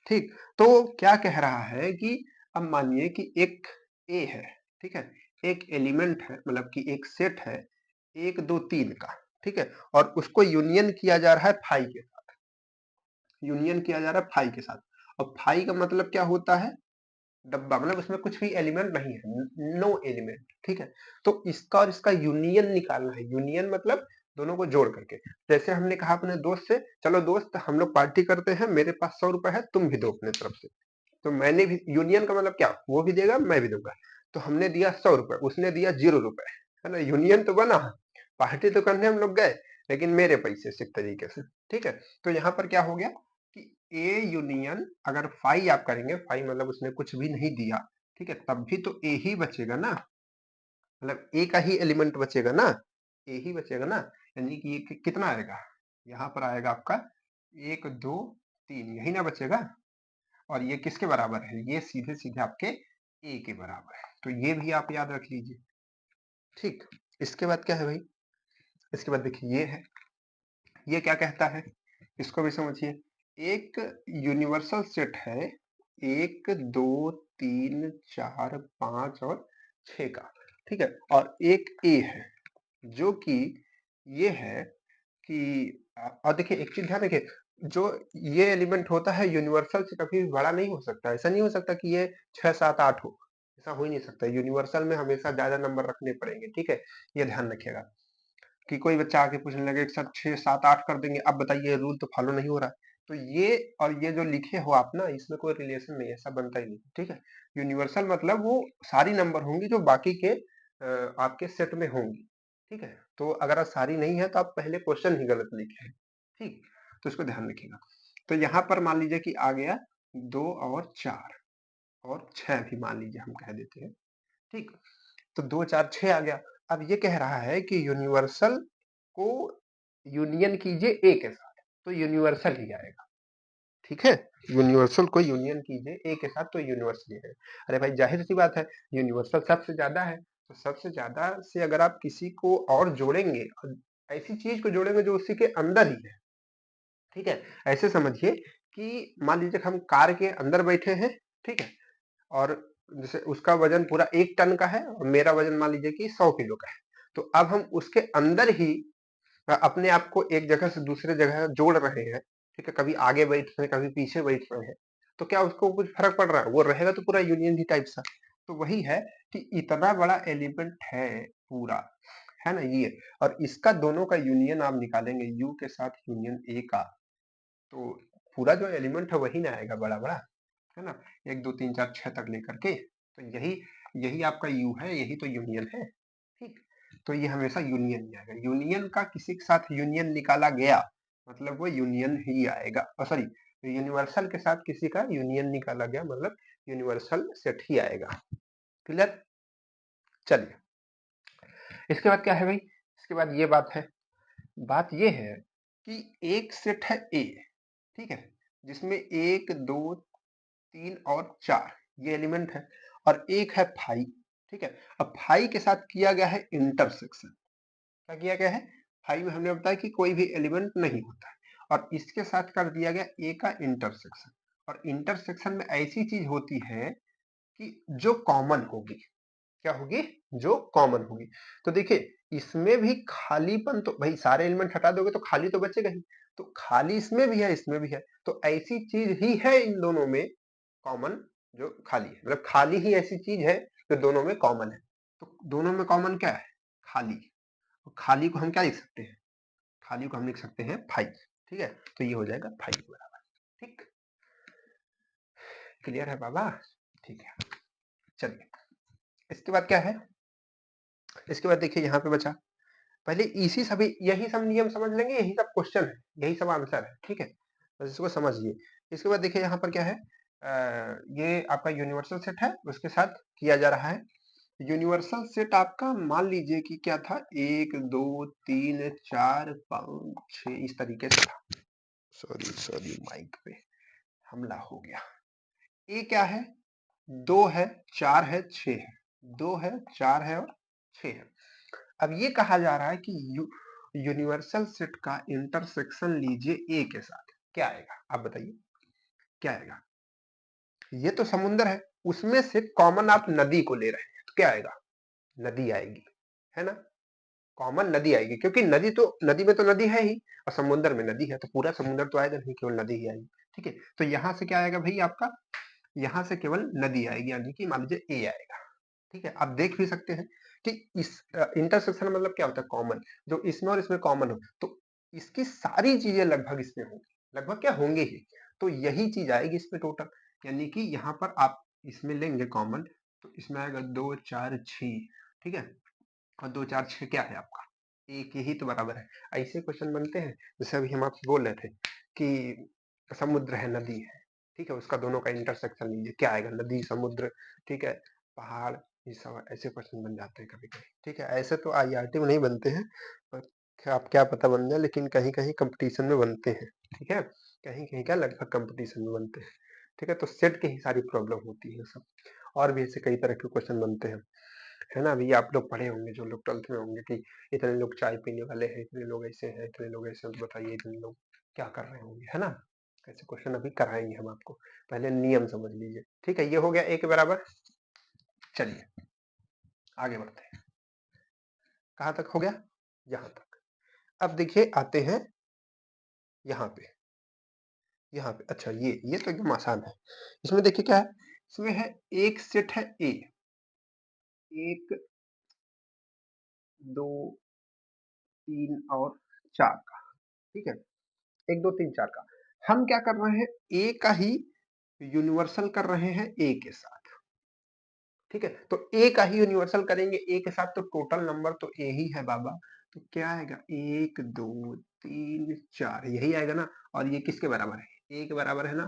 A: ठीक। तो क्या कह रहा है कि अब मानिए कि एक ए है, ठीक है, एक एलिमेंट है, मतलब कि एक सेट है 1 2 3 का, ठीक है, और उसको यूनियन किया जा रहा है फाई के साथ, यूनियन किया जा रहा है फाई के साथ। और फाई का मतलब क्या होता है? डब्बा, मतलब उसमें कुछ भी एलिमेंट नहीं है, नो एलिमेंट, ठीक है। तो इसका और इसका यूनियन निकालना है। यूनियन मतलब दोनों को जोड़ करके, जैसे हमने कहा अपने दोस्त से, चलो दोस्त हम लोग पार्टी करते हैं, मेरे पास 100 रुपए है, तुम भी दो अपने तरफ से। तो मैंने भी, यूनियन का मतलब क्या? वो भी देगा, मैं भी दूंगा। तो हमने दिया 100 रुपए, उसने दिया 0 रुपए, है ना। यूनियन तो बना, पार्टी तो करने हम लोग गए, लेकिन मेरे पैसे से, एक तरीके से, ठीक है। तो यहाँ पर क्या हो गया कि ए यूनियन, अगर फाई आप करेंगे, फाई मतलब उसने कुछ भी नहीं दिया, ठीक है, तब भी तो ए ही बचेगा ना, मतलब ए का ही एलिमेंट बचेगा ना, ए ही बचेगा ना। यानी कि ये कितना आएगा? यहाँ पर आएगा आपका 1 2 3, यही ना बचेगा। और ये किसके बराबर है? ये सीधे सीधे आपके ए के बराबर है। तो ये भी आप याद रख लीजिए, ठीक। इसके बाद क्या है भाई? इसके बाद देखिए ये है, ये क्या कहता है? इसको भी समझिए। एक यूनिवर्सल सेट है 1 2 3 4 5 और 6 का, ठीक है, और एक ए है जो कि ये है कि और देखिए एक चीज ध्यान रखिए, जो ये एलिमेंट होता है यूनिवर्सल से कभी भी बड़ा नहीं हो सकता। ऐसा नहीं हो सकता कि ये 6 7 8 हो, ऐसा हो ही नहीं सकता। यूनिवर्सल में हमेशा ज्यादा नंबर रखने पड़ेंगे, ठीक है। ये ध्यान रखिएगा कि कोई बच्चा आके पूछने लगे एक साथ 6 7 8 कर देंगे, अब बताइए रूल तो फॉलो नहीं हो रहा। तो ये और ये जो लिखे हो आप ना, इसमें कोई रिलेशन नहीं है, ऐसा बनता ही नहीं, ठीक है। यूनिवर्सल मतलब वो सारी नंबर होंगी जो बाकी के आपके सेट में होंगी, ठीक है। तो अगर सारी नहीं है तो आप पहले क्वेश्चन ही गलत लिखे हैं, ठीक। तो इसको ध्यान रखिएगा। तो यहाँ पर मान लीजिए कि आ गया 2 और 4 और 6 भी मान लीजिए हम कह देते हैं, ठीक। तो 2 4 6 आ गया। अब ये कह रहा है कि यूनिवर्सल को यूनियन कीजिए ए के साथ, तो यूनिवर्सल ही आएगा, ठीक है। यूनिवर्सल को यूनियन कीजिए ए के साथ तो यूनिवर्सल ही आएगा। अरे भाई जाहिर सी बात है, यूनिवर्सल सबसे ज्यादा है, तो सबसे ज्यादा से अगर आप किसी को और जोड़ेंगे, ऐसी चीज को जोड़ेंगे जो उसी के अंदर ही है, ठीक है। ऐसे समझिए कि मान लीजिए कि हम कार के अंदर बैठे हैं, ठीक है, और जैसे उसका वजन पूरा 1 टन का है और मेरा वजन मान लीजिए कि 100 किलो का है। तो अब हम उसके अंदर ही अपने आप को एक जगह से दूसरे जगह जोड़ रहे हैं, ठीक है। कभी आगे बैठ रहे हैं, कभी पीछे बैठ रहे हैं, तो क्या उसको कुछ फर्क पड़ रहा है? वो रहेगा तो पूरा यूनियन ही टाइप सा। तो वही है कि इतना बड़ा एलिमेंट है पूरा, है ना ये। और इसका दोनों का यूनियन आप निकालेंगे यू के साथ यूनियन ए का, तो पूरा जो एलिमेंट है वही ना आएगा बड़ा बड़ा, है ना। 1 2 3 4 6 तक लेकर के, तो यही यही आपका यू है, यही तो यूनियन है, ठीक। तो ये हमेशा यूनियन ही आएगा। यूनियन का किसी के साथ यूनियन निकाला गया मतलब वो यूनियन ही आएगा, सॉरी, यूनिवर्सल के साथ किसी का यूनियन निकाला गया मतलब यूनिवर्सल सेट ही आएगा। क्लियर? चलिए, इसके बाद क्या है भाई? इसके बाद ये बात है, बात ये है कि एक सेट है ए, ठीक है, जिसमें 1 2 3 और 4 ये एलिमेंट है, और एक है फाई, ठीक है। अब फाई के साथ किया गया है इंटरसेक्शन। क्या किया गया है? फाई में हमने बताया कि कोई भी एलिमेंट नहीं होता है, और इसके साथ कर दिया गया ए का इंटरसेक्शन। और इंटरसेक्शन में ऐसी चीज होती है कि जो कॉमन होगी। क्या होगी? जो कॉमन होगी। तो देखिए, इसमें भी खालीपन, तो भाई सारे एलिमेंट हटा दोगे तो खाली तो बचेगा ही, तो खाली इसमें भी है इसमें भी है, तो ऐसी चीज ही है इन दोनों में कॉमन, जो खाली है, मतलब खाली ही ऐसी चीज है जो दोनों में कॉमन है। तो दोनों में कॉमन क्या है? खाली। तो खाली को हम क्या लिख सकते हैं? खाली को हम लिख सकते हैं 5, ठीक है। तो ये हो जाएगा 5 के बराबर, ठीक। क्लियर है बाबा? ठीक है, चलिए इसके बाद क्या है? इसके बाद देखिए यहाँ पे बचा, पहले इसी सभी यही सब नियम समझ लेंगे, यही सब क्वेश्चन है, यही सब आंसर है, ठीक है। बस इसको समझिए। इसके बाद देखिए यहाँ पर क्या है, ये आपका यूनिवर्सल सेट है, उसके साथ किया जा रहा है। यूनिवर्सल सेट आपका मान लीजिए कि क्या था, 1 2 3 4 5 6 इस तरीके से था। सॉरी सॉरी, माइक पे हमला हो गया। ए क्या है? 2 है, 4 है, 6 है। 2 है, 4 है और 6 है। अब ये कहा जा रहा है कि यूनिवर्सल सेट का इंटरसेक्शन लीजिए ए के साथ, क्या आएगा आप बताइए? क्या आएगा? ये तो समुंदर है, उसमें से कॉमन आप नदी को ले रहे हैं, तो क्या आएगा? नदी आएगी, है ना। कॉमन नदी आएगी, क्योंकि नदी तो, नदी में तो नदी है ही, और समुद्र में नदी है, तो पूरा समुद्र तो आएगा नहीं, केवल नदी ही आएगी, ठीक है। तो यहाँ से क्या आएगा भाई आपका? यहाँ से केवल नदी आएगी, यानी कि मान लीजिए ए आएगा, ठीक है। आप देख भी सकते हैं कि इस इंटरसेक्शन मतलब क्या होता है? कॉमन, जो इसमें और इसमें कॉमन हो, तो इसकी सारी चीजें लगभग इसमें होंगी, लगभग क्या होंगे ही, तो यही चीज आएगी इसमें टोटल। यानी कि यहाँ पर आप इसमें लेंगे कॉमन, तो इसमें आएगा 2 4 6, ठीक है। और 2 4 6 क्या है आपका? एक, यही तो बराबर है। ऐसे क्वेश्चन बनते हैं, जैसे अभी हम आपसे बोल रहे थे कि समुद्र है, नदी है, ठीक है, उसका दोनों का इंटरसेक्शन लीजिए, क्या आएगा? नदी, समुद्र, ठीक है, पहाड़, ये सब ऐसे क्वेश्चन बन जाते हैं कभी कभी, ठीक है। ऐसे तो आईआरटी में नहीं बनते हैं, पर आप क्या पता बन जाए, लेकिन कहीं कहीं कंपटीशन में बनते हैं, ठीक है। कहीं कहीं क्या, लगभग कंपटीशन में बनते हैं, ठीक है। तो सेट की ही सारी प्रॉब्लम होती है सब, और भी ऐसे कई तरह के क्वेश्चन बनते हैं, है ना। अभी आप लोग पढ़े होंगे, जो लोग 12th में होंगे, कि इतने लोग चाय पीने वाले हैं, इतने लोग ऐसे हैं, इतने लोग ऐसे हैं, तो बताइए इतने लोग क्या कर रहे होंगे, है ना। ऐसे क्वेश्चन अभी कराएंगे हम आपको, पहले नियम समझ लीजिए, ठीक है। ये हो गया ए के बराबर। चलिए आगे बढ़ते हैं, कहाँ तक हो गया? यहाँ तक। अब देखिए आते हैं यहाँ पे, यहाँ पे अच्छा, ये तो एकदम आसान है। इसमें देखिए क्या है, इसमें है एक सेट है ए, 1 2 3 और 4 का, ठीक है। 1 2 3 4 का। हम क्या कर रहे हैं, ए का ही यूनिवर्सल कर रहे हैं ए के साथ, ठीक है। तो ए का ही यूनिवर्सल करेंगे ए के साथ, तो टोटल नंबर तो ए ही है बाबा। तो क्या आएगा, 1 2 3 4 यही आएगा ना। और ये किसके बराबर है, ए के बराबर है ना,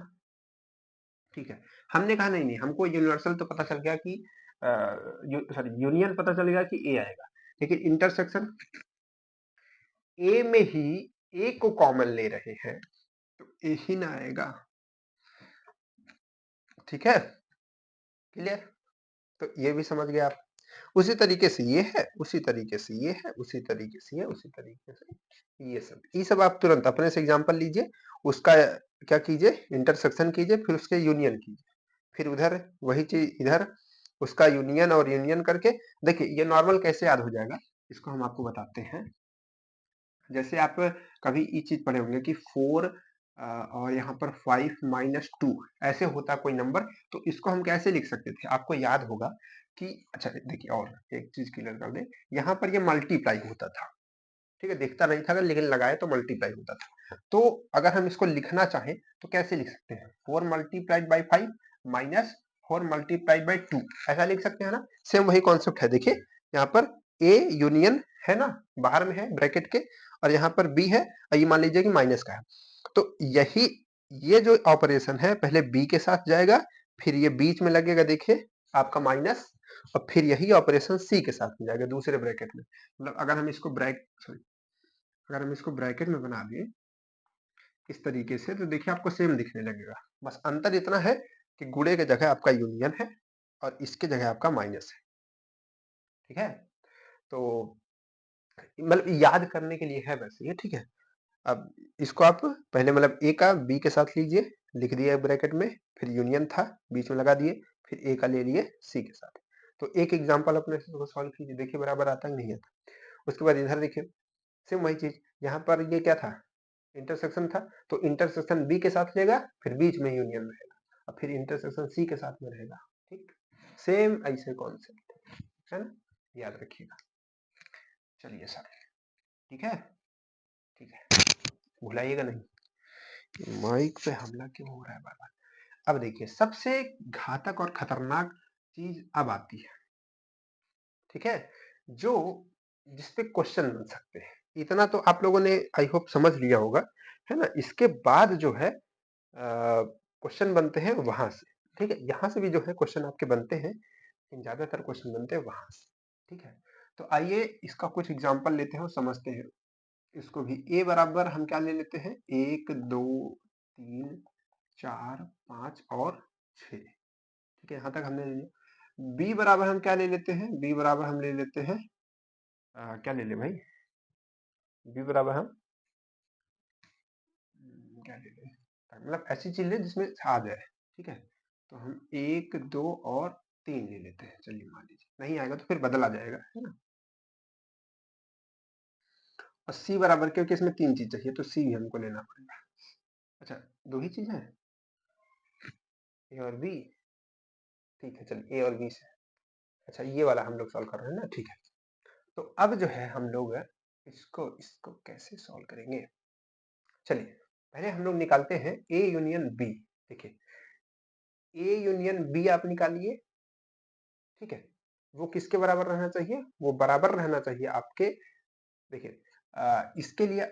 A: ठीक है। हमने कहा नहीं नहीं, हमको यूनिवर्सल तो पता चल गया कि सॉरी यूनियन पता चल गया कि ए आएगा, लेकिन इंटरसेक्शन ए में ही ए को कॉमन ले रहे हैं, तो ए ही ना आएगा, ठीक है, क्लियर। तो ये भी समझ गए आप। उसी तरीके से ये है, उसी तरीके से ये है, उसी तरीके से ये, उसी तरीके से ये सब आप तुरंत अपने से एग्जांपल लीजिए, उसका क्या कीजिए, इंटरसेक्शन कीजिए, फिर उसके यूनियन कीजिए, फिर उधर वही चीज इधर उसका यूनियन और यूनियन करके देखिए ये नॉर्मल कैसे याद हो जाएगा, इसको हम आपको बताते हैं। जैसे आप कभी ये चीज पढ़े होंगे कि 4 और यहाँ पर 5 माइनस 2 ऐसे होता कोई नंबर, तो इसको हम कैसे लिख सकते थे, आपको याद होगा कि अच्छा देखिए और एक चीज क्लियर कर दें, यहाँ पर ये मल्टीप्लाई होता था, ठीक है, दिखता नहीं था लेकिन लगाए तो मल्टीप्लाई होता था। तो अगर हम इसको लिखना चाहें तो कैसे लिख सकते हैं, 4 multiplied by 5 minus 4 multiplied by 2, ऐसा लिख सकते हैं ना। सेम वही कॉन्सेप्ट है, देखिए यहाँ पर ए यूनियन है ना, बाहर में है ब्रैकेट के, और यहाँ पर बी है, और ये मान लीजिए कि माइनस का है। तो यही ये जो ऑपरेशन है पहले बी के साथ जाएगा, फिर ये बीच में लगेगा देखिए आपका माइनस, और फिर यही ऑपरेशन सी के साथ में जाएगा दूसरे ब्रैकेट में। मतलब अगर हम इसको अगर हम इसको ब्रैकेट में बना दें इस तरीके से, तो देखिए आपको सेम दिखने लगेगा, बस अंतर इतना है कि गुणे के जगह आपका यूनियन है और इसके जगह आपका माइनस है, ठीक है। तो मतलब याद करने के लिए है वैसे ये, ठीक है। अब इसको आप पहले मतलब ए का बी के साथ लीजिए, लिख दिया ब्रैकेट में, फिर यूनियन था बीच में लगा दिए, फिर ए का ले लिए सी के साथ। तो एक एग्जांपल अपने से सॉल्व कीजिए, देखिए बराबर आता है नहीं आता। उसके बाद इधर देखिए सेम वही चीज, यहाँ पर ये क्या था, इंटरसेक्शन था, तो इंटरसेक्शन बी के साथ लेगा, फिर बीच में यूनियन रहेगा, और फिर इंटरसेक्शन सी के साथ में रहेगा, ठीक। सेम ऐसे कॉन्सेप्ट है ना, याद रखिएगा। चलिए सर, ठीक है, ठीक है, भुलाइएगा नहीं। माइक पे हमला क्यों हो रहा है बार बार। अब देखिए सबसे घातक और खतरनाक चीज अब आती है, ठीक है, जो जिसपे क्वेश्चन बन सकते हैं। इतना तो आप लोगों ने आई होप समझ लिया होगा, है ना। इसके बाद जो है क्वेश्चन बनते हैं वहां से, ठीक है, यहाँ से भी जो है क्वेश्चन आपके बनते हैं, लेकिन ज्यादातर क्वेश्चन बनते हैं वहां से, ठीक है। तो आइए इसका कुछ एग्जांपल लेते हैं और समझते हैं इसको भी। ए बराबर हम क्या ले लेते हैं, 1 2 3 4 5 और 6, ठीक है, यहाँ तक हमने ले लिया। बी बराबर हम क्या ले लेते हैं, बी बराबर हम ले लेते हैं क्या ले ले भाई, बी बराबर हम क्या ले ले, मतलब ऐसी चीज ले जिसमें आ जाए, ठीक है। तो हम 1 2 और 3 ले लेते हैं, चलिए मान लीजिए नहीं आएगा तो फिर बदल आ जाएगा, है ना। और सी बराबर क्योंकि इसमें 3 चीज चाहिए तो सी भी हमको लेना पड़ेगा। अच्छा, 2 ही चीज है, ए और बी, ठीक है, चलिए ए और बी से। अच्छा ये वाला हम लोग सॉल्व कर रहे हैं ना, ठीक है। तो अब जो है हम लोग इसको इसको कैसे सॉल्व करेंगे, चलिए पहले हम लोग निकालते हैं ए यूनियन बी। देखिए ए यूनियन बी आप निकालिए, ठीक है, वो किसके बराबर रहना चाहिए, वो बराबर रहना चाहिए आपके, देखिए इसके लिए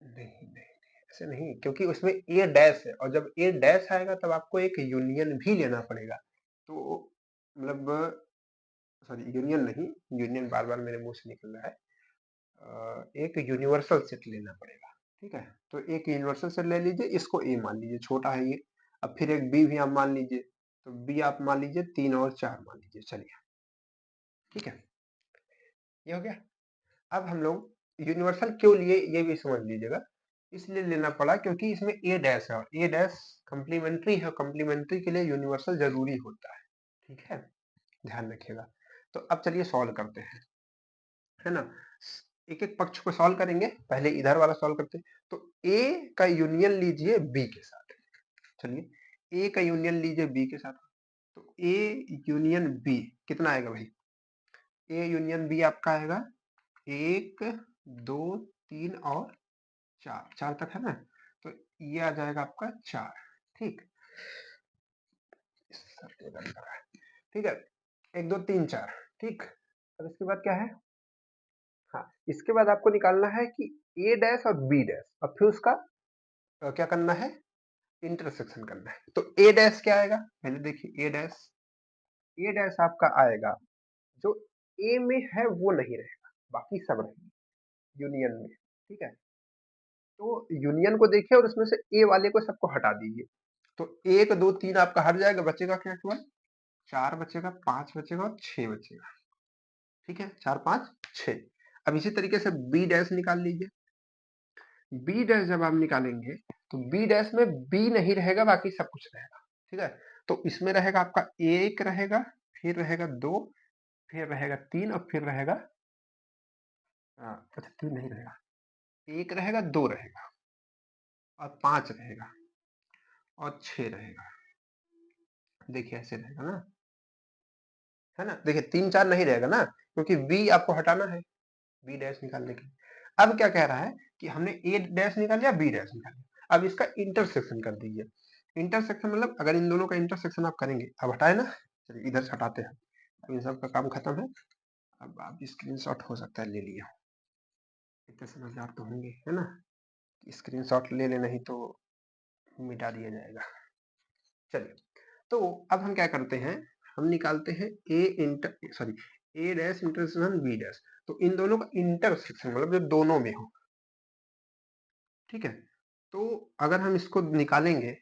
A: नहीं नहीं ऐसे नहीं, क्योंकि उसमें ए डैश है, और जब ए डैश आएगा तब आपको एक यूनियन भी लेना पड़ेगा। तो मतलब सॉरी यूनियन नहीं, यूनियन बार बार मेरे मुंह से निकल रहा है, एक यूनिवर्सल सेट लेना पड़ेगा, ठीक है। तो एक यूनिवर्सल सेट ले लीजिए, इसको ए मान लीजिए, छोटा है ये। अब फिर एक बी भी आप मान लीजिए, तो बी आप मान लीजिए 3 और 4 मान लीजिए, चलिए ठीक है, ये हो गया। अब हम लोग यूनिवर्सल क्यों लिए ये भी समझ लीजिएगा, इसलिए लेना पड़ा क्योंकि इसमें ए डैश है, और ए डैश कम्प्लीमेंट्री है, कम्प्लीमेंट्री के लिए यूनिवर्सल जरूरी होता है, ठीक है, ध्यान रखिएगा। तो अब चलिए सॉल्व करते हैं, है ना। एक एक पक्ष को सॉल्व करेंगे, पहले इधर वाला सॉल्व करते हैं। तो ए का यूनियन लीजिए बी के साथ, चलिए ए का यूनियन लीजिए बी के साथ। तो ए यूनियन बी कितना आएगा भाई, ए यूनियन बी आपका आएगा 1 2 3 और 4, 4 तक है ना। तो ये आ जाएगा आपका 4। ठीक, ठीक है, 1 2 3 4। ठीक, अब इसके बाद क्या है? हाँ, इसके बाद आपको निकालना है कि ए डैश और बी डैश, और फिर उसका क्या करना है? इंटरसेक्शन करना है। तो ए डैश क्या आएगा? पहले देखिए, ए डैश आपका आएगा, जो ए में है वो नहीं रहेगा, बाकी सब रहेंगे यूनियन में। ठीक है, तो यूनियन को देखिए और उसमें से ए वाले को सबको हटा दीजिए। तो 1 2 3 आपका हट जाएगा, बचेगा क्या केवल? 4 बचेगा, 5 बचेगा और 6 बचेगा। ठीक है, 4 5 6। अब इसी तरीके से बी डैश निकाल लीजिए। बी डैश जब आप निकालेंगे तो बी डैश में बी नहीं रहेगा, बाकी सब कुछ रहेगा। ठीक है, तो इसमें रहेगा आपका 1 रहेगा, फिर रहेगा 2, फिर रहेगा 3 और फिर रहेगा अच्छा 3 नहीं रहेगा, 1 रहेगा, 2 रहेगा और 5 रहेगा और 6 रहेगा। देखिए ऐसे रहेगा ना, है ना? देखिए 3 4 नहीं रहेगा ना, क्योंकि बी आपको हटाना है बी डैश निकालने के लिए। अब क्या कह रहा है कि हमने ए डैश निकाल लिया, बी डैश निकाल लिया, अब इसका इंटरसेक्शन कर दीजिए। इंटरसेक्शन मतलब अगर इन दोनों का इंटरसेक्शन आप करेंगे, अब हटाए ना, चलिए इधर से हटाते हैं, अब इन सब का काम खत्म है। अब आप स्क्रीनशॉट हो सकता है ले लिया, इतने समझदार तो होंगे, है ना? स्क्रीनशॉट ले ले, नहीं तो मिटा दिया जाएगा। चलिए, तो अब हम क्या करते हैं, हम निकालते हैं ए डैश इंटरसेक्शन बी डैश। तो इन दोनों का इंटरसेक्शन मतलब जो दोनों में हो। ठीक है, तो अगर हम इसको निकालेंगे,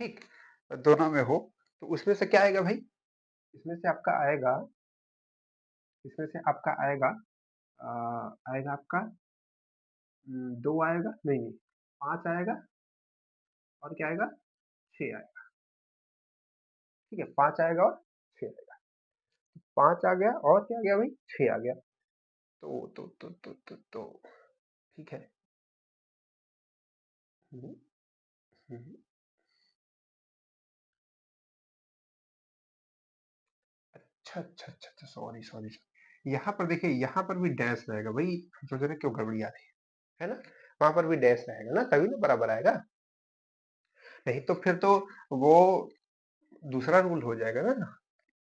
A: ठीक, दोनों में हो, तो उसमें से क्या आएगा भाई? इसमें से आपका आएगा, इसमें से आपका आएगा आएगा आपका 2 आएगा, नहीं नहीं 5 आएगा, और क्या आएगा? 6 आएगा। ठीक है, 5 आएगा और 6 आएगा। 5 आ गया और क्या आ गया भाई? 6 आ गया। तो ठीक है। हम्म, हम्म, अच्छा, सॉरी सॉरी, यहाँ पर देखिए, यहाँ पर भी डैश रहेगा भाई, हम सोच रहे हैं क्यों गड़बड़ी आ रही है ना? वहां पर भी डैश रहेगा ना, तभी ना बराबर आएगा, नहीं तो फिर तो वो दूसरा रूल हो जाएगा ना।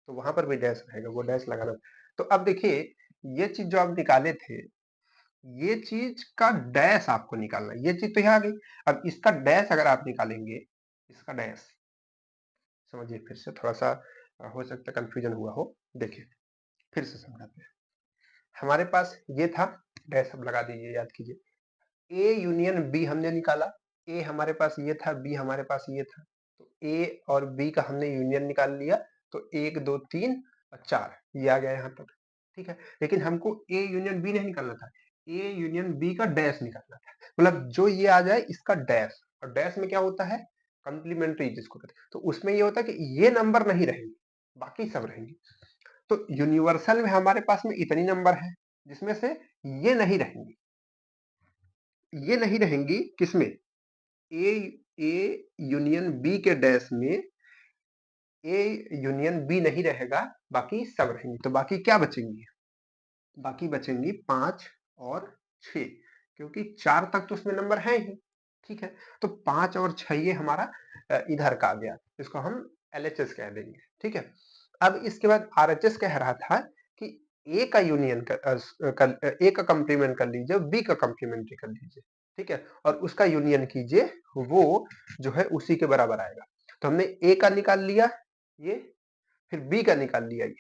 A: तो वहां पर भी डैश रहेगा, वो डैश लगाना। तो अब देखिए, ये चीज जो आप निकाले थे, ये चीज का डैश आपको निकालना है, ये चीज तो यहाँ आ गई। अब इसका डैश अगर आप निकालेंगे, इसका डैश समझिए, फिर से थोड़ा सा हो सकता है कंफ्यूजन हुआ हो। देखिए फिर से समझाते हैं, हमारे पास ये था डैश, अब लगा दीजिए, याद कीजिए। ए यूनियन बी हमने निकाला, ए हमारे पास ये था, बी हमारे पास ये था, तो ए और बी का हमने यूनियन निकाल लिया। तो 1 2 3 और 4 ये आ गया यहाँ तक। ठीक है, लेकिन हमको ए यूनियन बी नहीं निकालना था, ए यूनियन बी का डैश निकालना था। मतलब जो ये आ जाए इसका डैश, और डैश में क्या होता है? कंप्लीमेंट्री जिसको कहते हैं। तो उसमें ये होता है कि ये नंबर नहीं रहेंगे, बाकी सब रहेंगे। तो यूनिवर्सल में हमारे पास में इतनी नंबर है जिसमें से ये नहीं रहेंगी, ये नहीं रहेंगी किसमें? ए ए यूनियन बी के डैश में ए यूनियन बी नहीं रहेगा, बाकी सब रहेंगे। तो बाकी क्या बचेंगी? बाकी बचेंगी 5 और 6, क्योंकि 4 तक तो उसमें नंबर है ही। ठीक है, तो 5 और 6 ये हमारा इधर का आ गया, इसको हम एलएचएस कह देंगे। ठीक है, अब इसके बाद आरएचएस कह रहा था कि ए का यूनियन ए का कंप्लीमेंट कर लीजिए, बी का कंप्लीमेंट्री कर लीजिए। ठीक है, और उसका यूनियन कीजिए, वो जो है उसी के बराबर आएगा। तो हमने ए का निकाल लिया ये, फिर बी का निकाल लिया ये,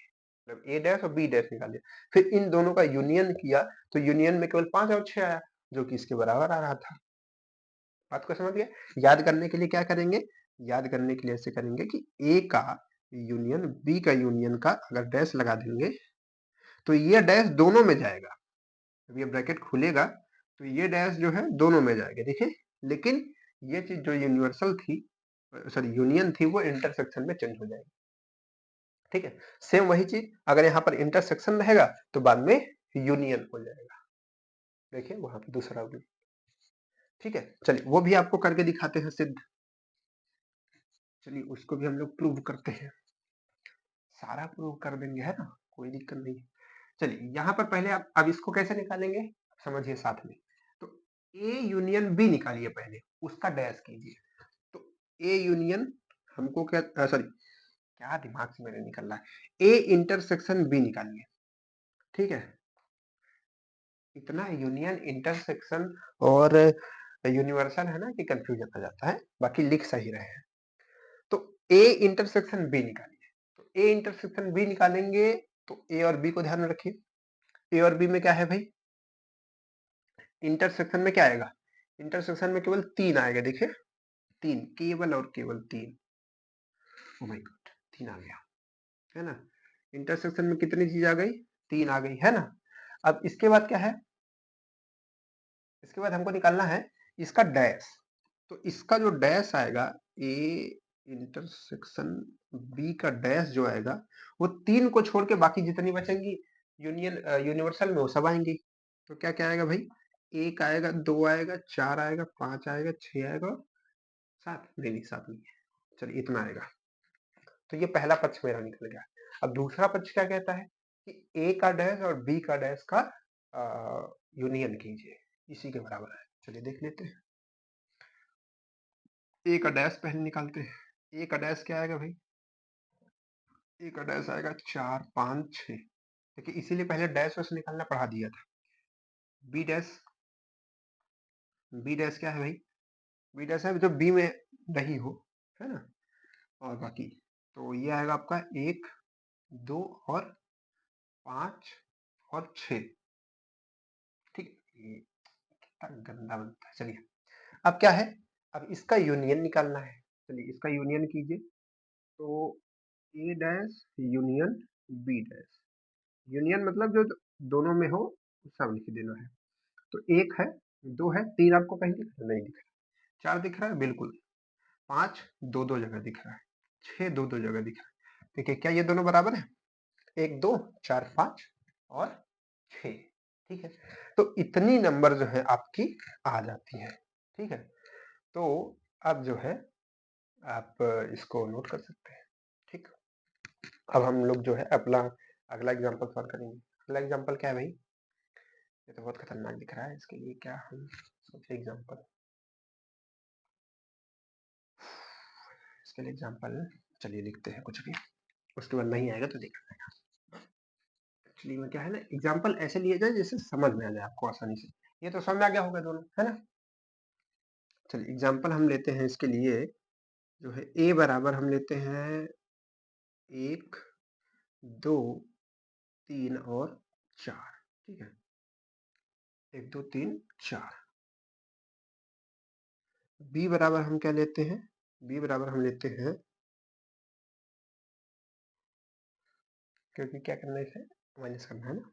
A: मतलब ए डैश और बी डैश निकाल लिया, फिर इन दोनों का यूनियन किया, तो यूनियन में केवल 5 और 6 आया, जो कि इसके बराबर आ रहा था। बात को समझ गए? याद करने के लिए क्या करेंगे? याद करने के लिए ऐसे करेंगे कि ए का यूनियन बी का यूनियन का अगर डैश लगा देंगे, तो ये डैश दोनों में जाएगा। जब ये ब्रैकेट खुलेगा तो ये डैश जो है दोनों में जाएगा, देखिए। लेकिन ये चीज जो यूनिवर्सल थी, सॉरी यूनियन थी, वो इंटरसेक्शन में चेंज हो जाएगी। ठीक है, सेम वही चीज अगर यहाँ पर इंटरसेक्शन रहेगा तो बाद में यूनियन हो जाएगा। देखिए वहां पे दूसरा रूल। ठीक है, चलिए वो भी आपको करके दिखाते हैं सिद्ध। चलिए उसको भी हम लोग प्रूव करते हैं, सारा प्रूव कर देंगे, है ना, कोई दिक्कत नहीं। चलिए यहाँ पर पहले आप अब इसको कैसे निकालेंगे समझिए साथ में। तो ए यूनियन बी निकालिए, पहले उसका डैश कीजिए। तो ए यूनियन हमको क्या, सॉरी क्या दिमाग से मेरे निकल रहा है, ए इंटरसेक्शन बी निकालिए, ठीक है। इतना यूनियन इंटरसेक्शन और यूनिवर्सल है ना कि कंफ्यूजन आ जाता है, बाकी लिख सही रहे हैं। तो ए इंटरसेक्शन बी निकालिए। तो ए इंटरसेक्शन बी निकालेंगे तो ए और बी को ध्यान में रखिए। ए और बी में क्या है भाई, इंटरसेक्शन में क्या आएगा, इंटरसेक्शन में केवल 3 आएगा, देखिए 3, केवल और केवल 3। ओ माय गॉड, 3 आ गया है ना। इंटरसेक्शन में कितनी चीज आ गई, 3 आ गई है ना। अब इसके बाद क्या है, इसके बाद हमको निकालना है इसका डैश। तो इसका जो डैश आएगा, ए इंटरसेक्शन बी का डैश जो आएगा, वो 3 को छोड़ के बाकी जितनी बचेंगी यूनिवर्सल में वो सब आएंगी। तो क्या क्या आएगा भाई, 1 आएगा, 2 आएगा, 4 आएगा, 5 आएगा, 6 आएगा और 7, नहीं 7 नहीं है, चलिए इतना आएगा। तो ये पहला पक्ष मेरा निकल गया। अब दूसरा पक्ष क्या कहता है कि ए का डैश और बी का डैश का यूनियन कीजिए, इसी के बराबर है। चलिए देख लेते हैं। ए का डैश पहले निकालते हैं। ए का डैश क्या आएगा भाई, ए का डैश आएगा 4, 5, 6। देखिए इसीलिए पहले डैश वैसे निकालना पढ़ा दिया था। बी डैश, बी डैश क्या है भाई, बी डैश है जो बी में नहीं हो, है ना। और बाकी तो ये आएगा आपका 1, 2 और 5 और 6, ठीक है। ये कितना गंदा बनता है। चलिए अब क्या है, अब इसका यूनियन निकालना है। चलिए इसका यूनियन कीजिए। तो a dash union b dash, union मतलब जो दोनों में हो सब लिख देना है। तो 1 है, 2 है, 3 आपको कहीं दिख रहा नहीं, दिख रहा, 4 दिख रहा है बिल्कुल, 5 दो दो जगह दिख रहा है, 6 दो दो जगह दिख रहा है। देखिए क्या ये दोनों बराबर है, 1 2 4 5 और 6, ठीक है। तो इतनी नंबर जो है आपकी आ जाती है, ठीक है। तो अब जो है आप इसको नोट कर सकते हैं, ठीक। अब हम लोग जो है अपना अगला एग्जांपल सॉल्व करेंगे। अगला एग्जांपल क्या है भाई, ये तो बहुत खतरनाक दिख रहा है, इसके लिए क्या हम सोचे एग्जांपल, इसके लिए एग्जांपल चलिए लिखते हैं कुछ भी, उसके बाद नहीं आएगा तो देखा जाएगा। एक्चुअली में क्या है ना, एग्जांपल ऐसे लिए जाए जैसे समझ में आ जाए आपको आसानी से। ये तो समझ में आ गया होगा दोनों, है ना। चलिए एग्जांपल हम लेते हैं इसके लिए, जो है ए बराबर हम लेते हैं 1 2 3 और 4, ठीक है। 1 2 3 4। बी बराबर हम क्या लेते हैं, बी बराबर हम लेते हैं, क्योंकि क्या करना है, इसे माइनस करना है ना,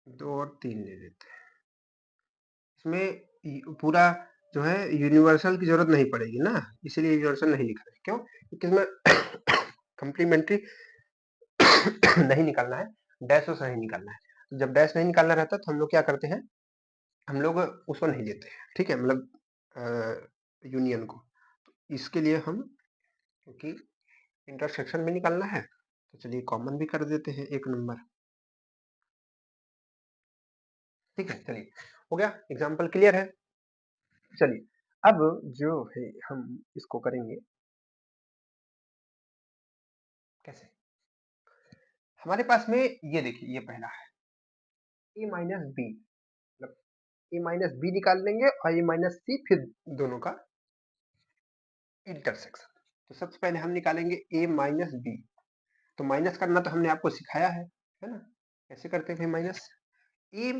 A: 2 और 3 ले लेते हैं। इसमें पूरा जो है यूनिवर्सल की जरूरत नहीं पड़ेगी ना, इसीलिए यूनिवर्सल नहीं लिख रहे। क्यों, क्योंकि इसमें कंप्लीमेंट्री नहीं निकालना है, डैश वैश नहीं निकालना है। तो जब डैश नहीं निकालना रहता तो हम लोग क्या करते हैं, हम लोग उसको नहीं लेते हैं, ठीक है, मतलब यूनियन को। तो इसके लिए हम, क्योंकि इंटरसेक्शन में निकालना है, तो चलिए कॉमन भी कर देते हैं 1 नंबर, ठीक है। चलिए हो गया, एग्जाम्पल क्लियर है। चलिए अब जो है हम इसको करेंगे कैसे, हमारे पास में ये देखिए, ये पहला है ए माइनस बी, मतलब ए माइनस बी निकाल लेंगे और ए माइनस सी, फिर दोनों का इंटरसेक्शन। तो सबसे पहले हम निकालेंगे ए माइनस बी। तो माइनस करना तो हमने आपको सिखाया है ना, कैसे करते हैं माइनस, ए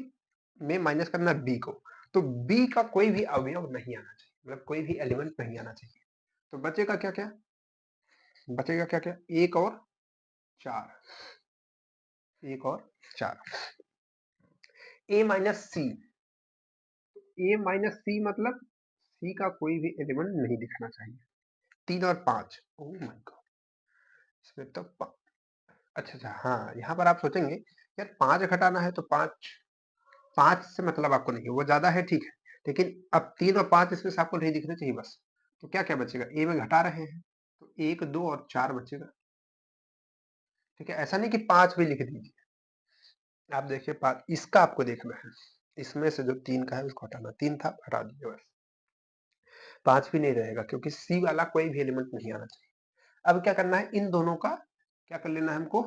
A: में माइनस करना बी को। तो बी का कोई भी अवयव नहीं आना चाहिए, मतलब कोई भी एलिमेंट नहीं आना चाहिए। तो बचेगा क्या क्या, बचेगा क्या क्या, 1 और 4, 1 और 4। ए माइनस सी, ए माइनस सी मतलब सी का कोई भी एलिमेंट नहीं दिखना चाहिए। 3 और 5, ओह माय गॉड, इसमें तो अच्छा अच्छा, हाँ यहाँ पर आप सोचेंगे यार 5 घटाना है तो 5, 5 से मतलब आपको नहीं है, वो ज्यादा है ठीक है, लेकिन अब 3 और 5 इसमें से आपको नहीं दिखने चाहिए बस। तो क्या क्या बचेगा, ए में घटा रहे हैं तो 1 2 और 4 बचेगा, ठीक है। ऐसा नहीं कि 5 भी लिख दीजिए, आप देखिए 5, इसका आपको देखना है, इसमें से जो 3 का है उसको हटाना, 3 था हटा दीजिए बस। 5 भी नहीं रहेगा क्योंकि सी वाला कोई भी एलिमेंट नहीं आना चाहिए। अब क्या करना है, इन दोनों का क्या कर लेना है हमको,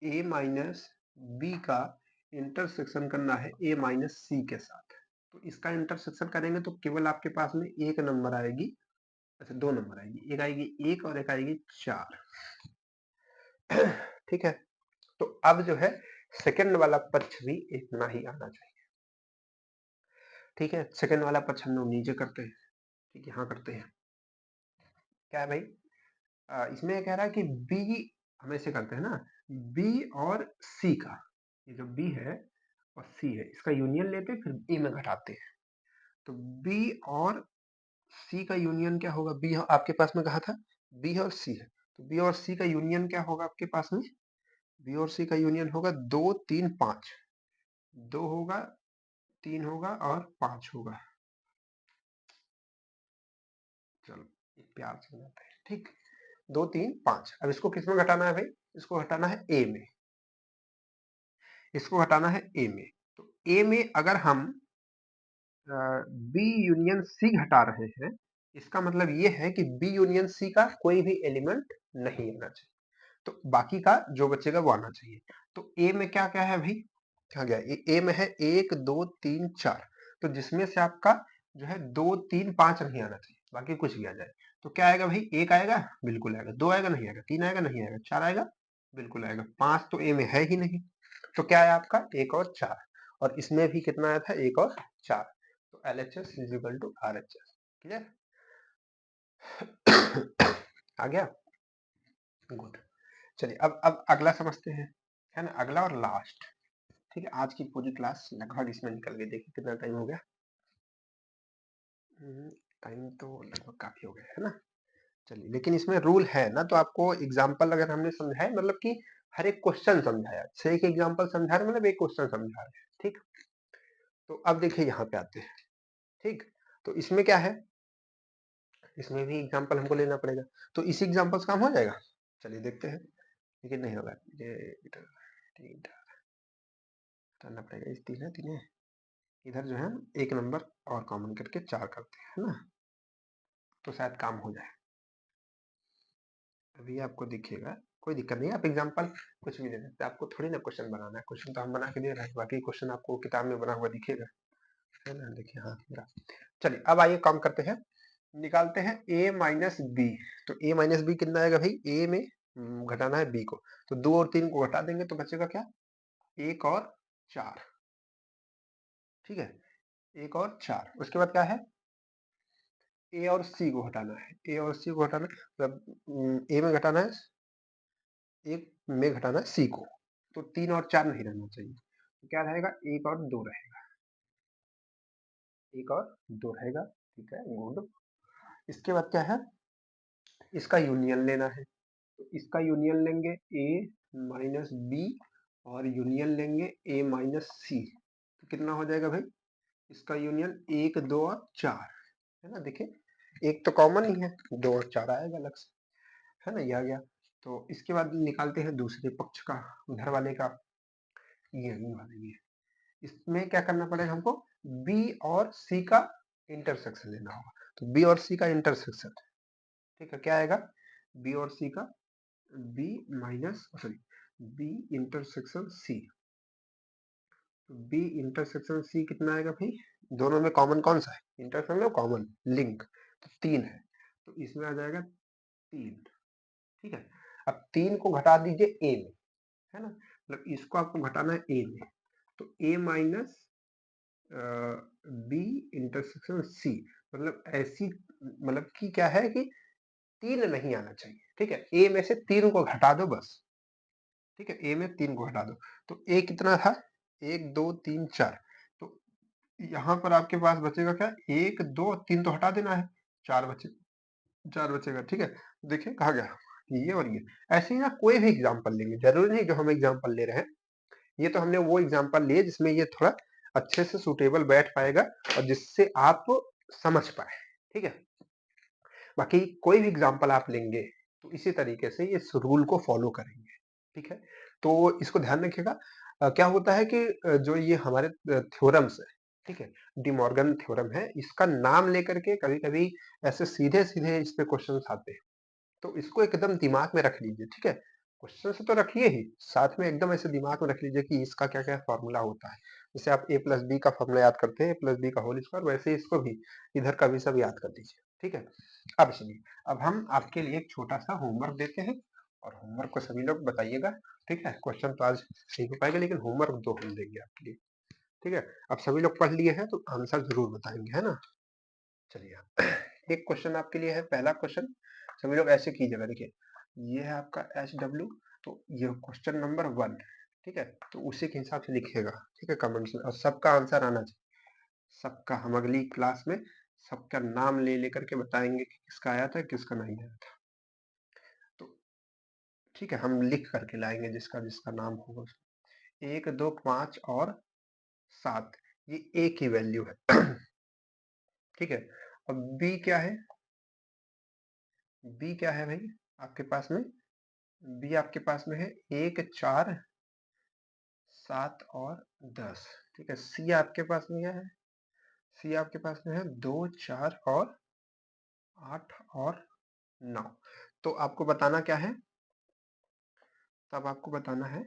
A: a माइनस बी का इंटरसेक्शन करना है a माइनस सी के साथ। तो इसका इंटरसेक्शन करेंगे तो केवल आपके पास में एक नंबर आएगी, अच्छा 2 नंबर आएगी, एक आएगी 1 और एक आएगी 4। ठीक है, तो अब जो है सेकंड वाला पक्ष भी इतना ही आना चाहिए। ठीक है, सेकंड वाला पक्ष हम लोग नीचे करते हैं, ठीक है, यहाँ करते हैं। क्या है भाई, इसमें कह रहा है कि बी, हम ऐसे करते हैं ना, बी और सी का, ये जो बी है और सी है इसका यूनियन लेते हैं, फिर ए में घटाते हैं। तो बी और सी का यूनियन क्या होगा, बी आपके पास में कहा था बी और सी है, तो बी और सी का यूनियन क्या होगा आपके पास में, बी और सी का यूनियन होगा 2 3 5, 2 होगा 3 होगा और 5 होगा। चलो एक प्यार से बनाते हैं, ठीक, 2 3 5। अब इसको किस में घटाना है भाई, इसको हटाना है ए में, इसको हटाना है ए में। तो ए में अगर हम बी यूनियन सी घटा रहे हैं, इसका मतलब ये है कि बी यूनियन सी का कोई भी एलिमेंट नहीं आना चाहिए, तो बाकी का जो बचेगा वो आना चाहिए। तो ए में क्या क्या है भाई, क्या गया, ए में है 1 2 3 4, तो जिसमें से आपका जो है 2 3 5 नहीं आना चाहिए, बाकी कुछ भी आ जाए। तो क्या आएगा भाई, 1 आएगा, बिल्कुल आएगा, 2 आएगा नहीं आएगा, 3 आएगा नहीं आएगा, 4 आएगा, बिल्कुल आएगा, 5 तो ए में है ही नहीं। तो क्या है आपका 1 और 4, और इसमें भी कितना आया था 1 और 4। तो LHS is equal to RHS। Clear, आ गया, गुड। चलिए अब अगला समझते हैं, है ना, अगला और लास्ट। ठीक है, आज की पूरी क्लास लगभग इसमें निकल गई, देखिए कितना टाइम हो गया, टाइम तो लगभग काफी हो गया है ना। चलिए, लेकिन इसमें रूल है ना, तो आपको एग्जाम्पल अगर हमने समझाया, मतलब कि हर एक क्वेश्चन समझाया, से एक एग्जाम्पल समझा रहे मतलब एक क्वेश्चन समझा रहे हैं, ठीक। तो अब देखिए यहाँ पे आते हैं, ठीक, तो इसमें क्या है, इसमें भी एग्जाम्पल हमको लेना पड़ेगा, तो इसी एग्जाम्पल से काम हो जाएगा। चलिए देखते हैं, लेकिन नहीं होगा, ये करना पड़ेगा, इस तीन है, तीन है, इधर जो है एक नंबर और कॉमन करके 4 करते हैं, है ना, तो शायद काम हो जाए। अभी आपको दिखेगा, कोई दिक्कत नहीं है, आप एग्जांपल कुछ भी दे सकते हैं, आपको थोड़ी ना क्वेश्चन बनाना है, क्वेश्चन तो हम बना के दे रहे हैं, बाकी क्वेश्चन आपको किताब में बना हुआ दिखेगा, है ना, देखिए हाँ मेरा। चलिए अब आइए काम करते हैं, निकालते हैं a माइनस बी। तो a माइनस बी कितना आएगा भाई, a में घटाना है b को, तो 2 और 3 को घटा देंगे तो बचेगा क्या, 1 और 4। ठीक है, 1 और 4, उसके बाद क्या है, ए और सी को हटाना है, ए और सी को हटाना मतलब ए में घटाना है, एक में घटाना है सी को, तो 3 और 4 नहीं रहना चाहिए, तो क्या रहेगा, 1 और 2 रहेगा, 1 और 2 रहेगा, ठीक है, गुड। इसके बाद क्या है, इसका यूनियन लेना है, तो इसका यूनियन लेंगे ए माइनस बी और यूनियन लेंगे ए माइनस सी, तो कितना हो जाएगा भाई, इसका यूनियन 1 2 और 4, है ना, देखिए एक तो कॉमन ही है, 2 और 4 आएगा अलग से, है ना, ये आ गया। तो इसके बाद निकालते हैं दूसरे पक्ष का, उधर वाले का, ये वाले ये, इसमें क्या करना पड़ेगा हमको, बी और सी का इंटरसेक्शन लेना होगा, तो बी और सी का इंटरसेक्शन, ठीक है, क्या आएगा, बी और सी का, B minus sorry B intersection C, B intersection C कितना आएगा भाई, दोनों में कॉमन कौन सा है, इंटरसेक्शन में कॉमन लिंक, तो 3 है, तो इसमें आ जाएगा 3, ठीक है। अब 3 को घटा दीजिए ए में, है ना, मतलब इसको आपको घटाना है ए में, तो ए माइनस बी इंटरसेक्शन सी, मतलब ऐसी, मतलब कि क्या है कि 3 नहीं आना चाहिए, ठीक है, ए में से 3 को घटा दो बस, ठीक है, ए में 3 को हटा दो, तो ए कितना था, 1 2 3 4, तो यहाँ पर आपके पास बचेगा क्या, 1 2 3 तो हटा देना है, 4 बचे, 4 बचेगा, ठीक है, देखिए कहा गया ये और ये, ऐसे ही ना कोई भी एग्जाम्पल लेंगे, जरूरी नहीं जो हम एग्जाम्पल ले रहे हैं, ये तो हमने वो एग्जाम्पल लिए जिसमें ये थोड़ा अच्छे से सुटेबल बैठ पाएगा और जिससे आप समझ पाए, ठीक है, बाकी कोई भी एग्जाम्पल आप लेंगे तो इसी तरीके से इस रूल को फॉलो करेंगे, ठीक है, तो इसको ध्यान रखिएगा। क्या होता है कि जो ये हमारे थ्योरम्स है, ठीक है, डी मॉर्गन थ्योरम है, इसका नाम लेकर के कभी-कभी ऐसे सीधे-सीधे इस पे क्वेश्चंस आते हैं। तो इसको एकदम दिमाग में रख लीजिए, ठीक है? क्वेश्चन से तो रखिए ही, साथ में एकदम ऐसे दिमाग में रख लीजिए कि इसका क्या-क्या फ़ॉर्मूला होता है। जैसे आप a प्लस बी का फ़ॉर्मूला याद करते हैं, a प्लस बी का होल स्क्वायर, वैसे ही इसको भी इधर का भी सब याद कर लीजिए, ठीक है? अब सुनिए, अब हम आपके लिए एक छोटा-सा होमवर्क देते हैं और होमवर्क को सभी लोग बताइएगा, ठीक है? क्वेश्चन तो आज नहीं हो पाएगा लेकिन होमवर्क 2 हम देंगे आपके लिए, ठीक है? अब सभी लोग पढ़ लिए हैं तो आंसर ज़रूर बताएँगे, है ना? चलिए एक क्वेश्चन आपके लिए है, पहला क्वेश्चन सभी लोग ऐसे कीजिएगा। देखिए ये है आपका एच डब्ल्यू, तो ये क्वेश्चन नंबर 1, ठीक है, तो उसी के हिसाब से लिखिएगा, ठीक है, कमेंट्स में, और सबका आंसर आना चाहिए, सबका। हम अगली क्लास में सबका नाम ले लेकर के बताएंगे कि किसका आया था किसका नहीं आया था। तो ठीक है, हम लिख करके लाएंगे जिसका जिसका नाम होगा। 1 2 5 और 7 ये ए की वैल्यू है। ठीक है, अब बी क्या है? बी क्या है भाई आपके पास में? बी आपके पास में है 1 4 7 और 10, ठीक है। सी आपके पास में क्या है? सी आपके पास में है 2 4 और 8 और 9। तो आपको बताना क्या है? तब आपको बताना है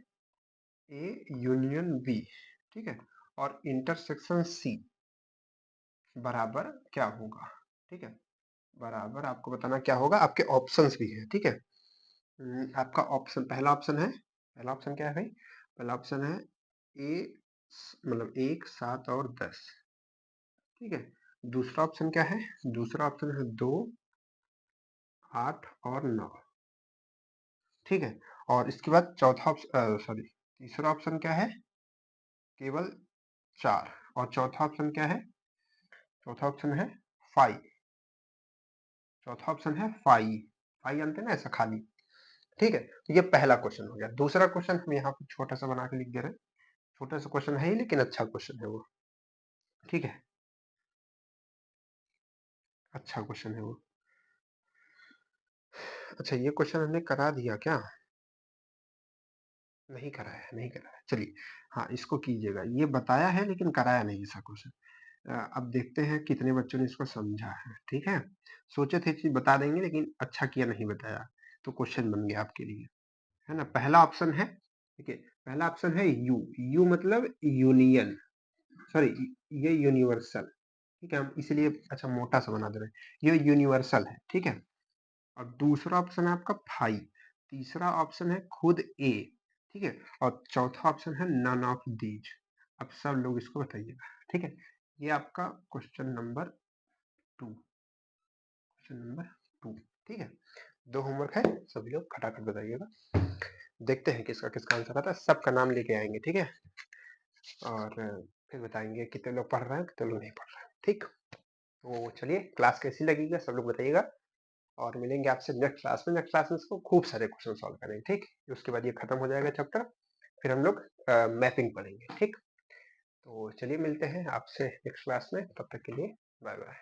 A: ए यूनियन बी, ठीक है, और इंटरसेक्शन सी बराबर क्या होगा, ठीक है, बराबर आपको बताना क्या होगा। आपके ऑप्शंस भी है, ठीक है। आपका ऑप्शन, पहला ऑप्शन है, पहला ऑप्शन क्या है भाई? पहला ऑप्शन है ए, मतलब 1 7 और 10, ठीक है। दूसरा ऑप्शन क्या है? दूसरा ऑप्शन है 2 8 और 9, ठीक है। और इसके बाद चौथा ऑप्शन, सॉरी, तीसरा ऑप्शन क्या है? केवल 4, और चौथा ऑप्शन क्या है? चौथा ऑप्शन है 5, चौथा ऑप्शन है 5, 5 जानते हैं ना, ऐसा खाली, ठीक है। तो ये पहला क्वेश्चन हो गया। दूसरा क्वेश्चन हम यहाँ पे छोटा सा बना के लिख दे रहे हैं, छोटा सा क्वेश्चन है ही लेकिन अच्छा क्वेश्चन है वो, ठीक है, अच्छा क्वेश्चन है वो। अच्छा ये क्वेश्चन हमने करा दिया क्या? नहीं कराया है, नहीं कराया, चलिए हाँ इसको कीजिएगा। ये बताया है लेकिन कराया नहीं ऐसा क्वेश्चन। अब देखते हैं कितने बच्चों ने इसको समझा है, ठीक है। सोचे थे चीज बता देंगे लेकिन अच्छा किया नहीं बताया, तो क्वेश्चन बन गया आपके लिए, है ना। पहला ऑप्शन है, ठीक है, पहला ऑप्शन है यू, यू मतलब यूनियन, सॉरी ये यूनिवर्सल, ठीक है, हम इसलिए अच्छा मोटा सा बना दे रहे हैं, ये यूनिवर्सल है, ठीक है। और दूसरा ऑप्शन है आपका 5, तीसरा ऑप्शन है खुद ए, ठीक है, और चौथा ऑप्शन है नन ऑफ दीज। अब सब लोग इसको बताइएगा, ठीक है। ये आपका क्वेश्चन नंबर 2, क्वेश्चन नंबर 2, ठीक है। 2 होमवर्क है, सभी लोग खटाखट बताइएगा। देखते हैं किसका किसका आंसर आता है, सबका नाम लेके आएंगे, ठीक है, और फिर बताएंगे कितने लोग पढ़ रहे हैं कितने लोग नहीं पढ़ रहे हैं, ठीक। तो चलिए क्लास कैसी लगेगी सब लोग बताइएगा, और मिलेंगे आपसे नेक्स्ट क्लास में। नेक्स्ट क्लास में इसको खूब सारे क्वेश्चन सॉल्व करेंगे, ठीक। उसके बाद ये खत्म हो जाएगा चैप्टर, फिर हम लोग मैपिंग पढ़ेंगे, ठीक। तो चलिए मिलते हैं आपसे नेक्स्ट क्लास में, तब तक के लिए बाय बाय।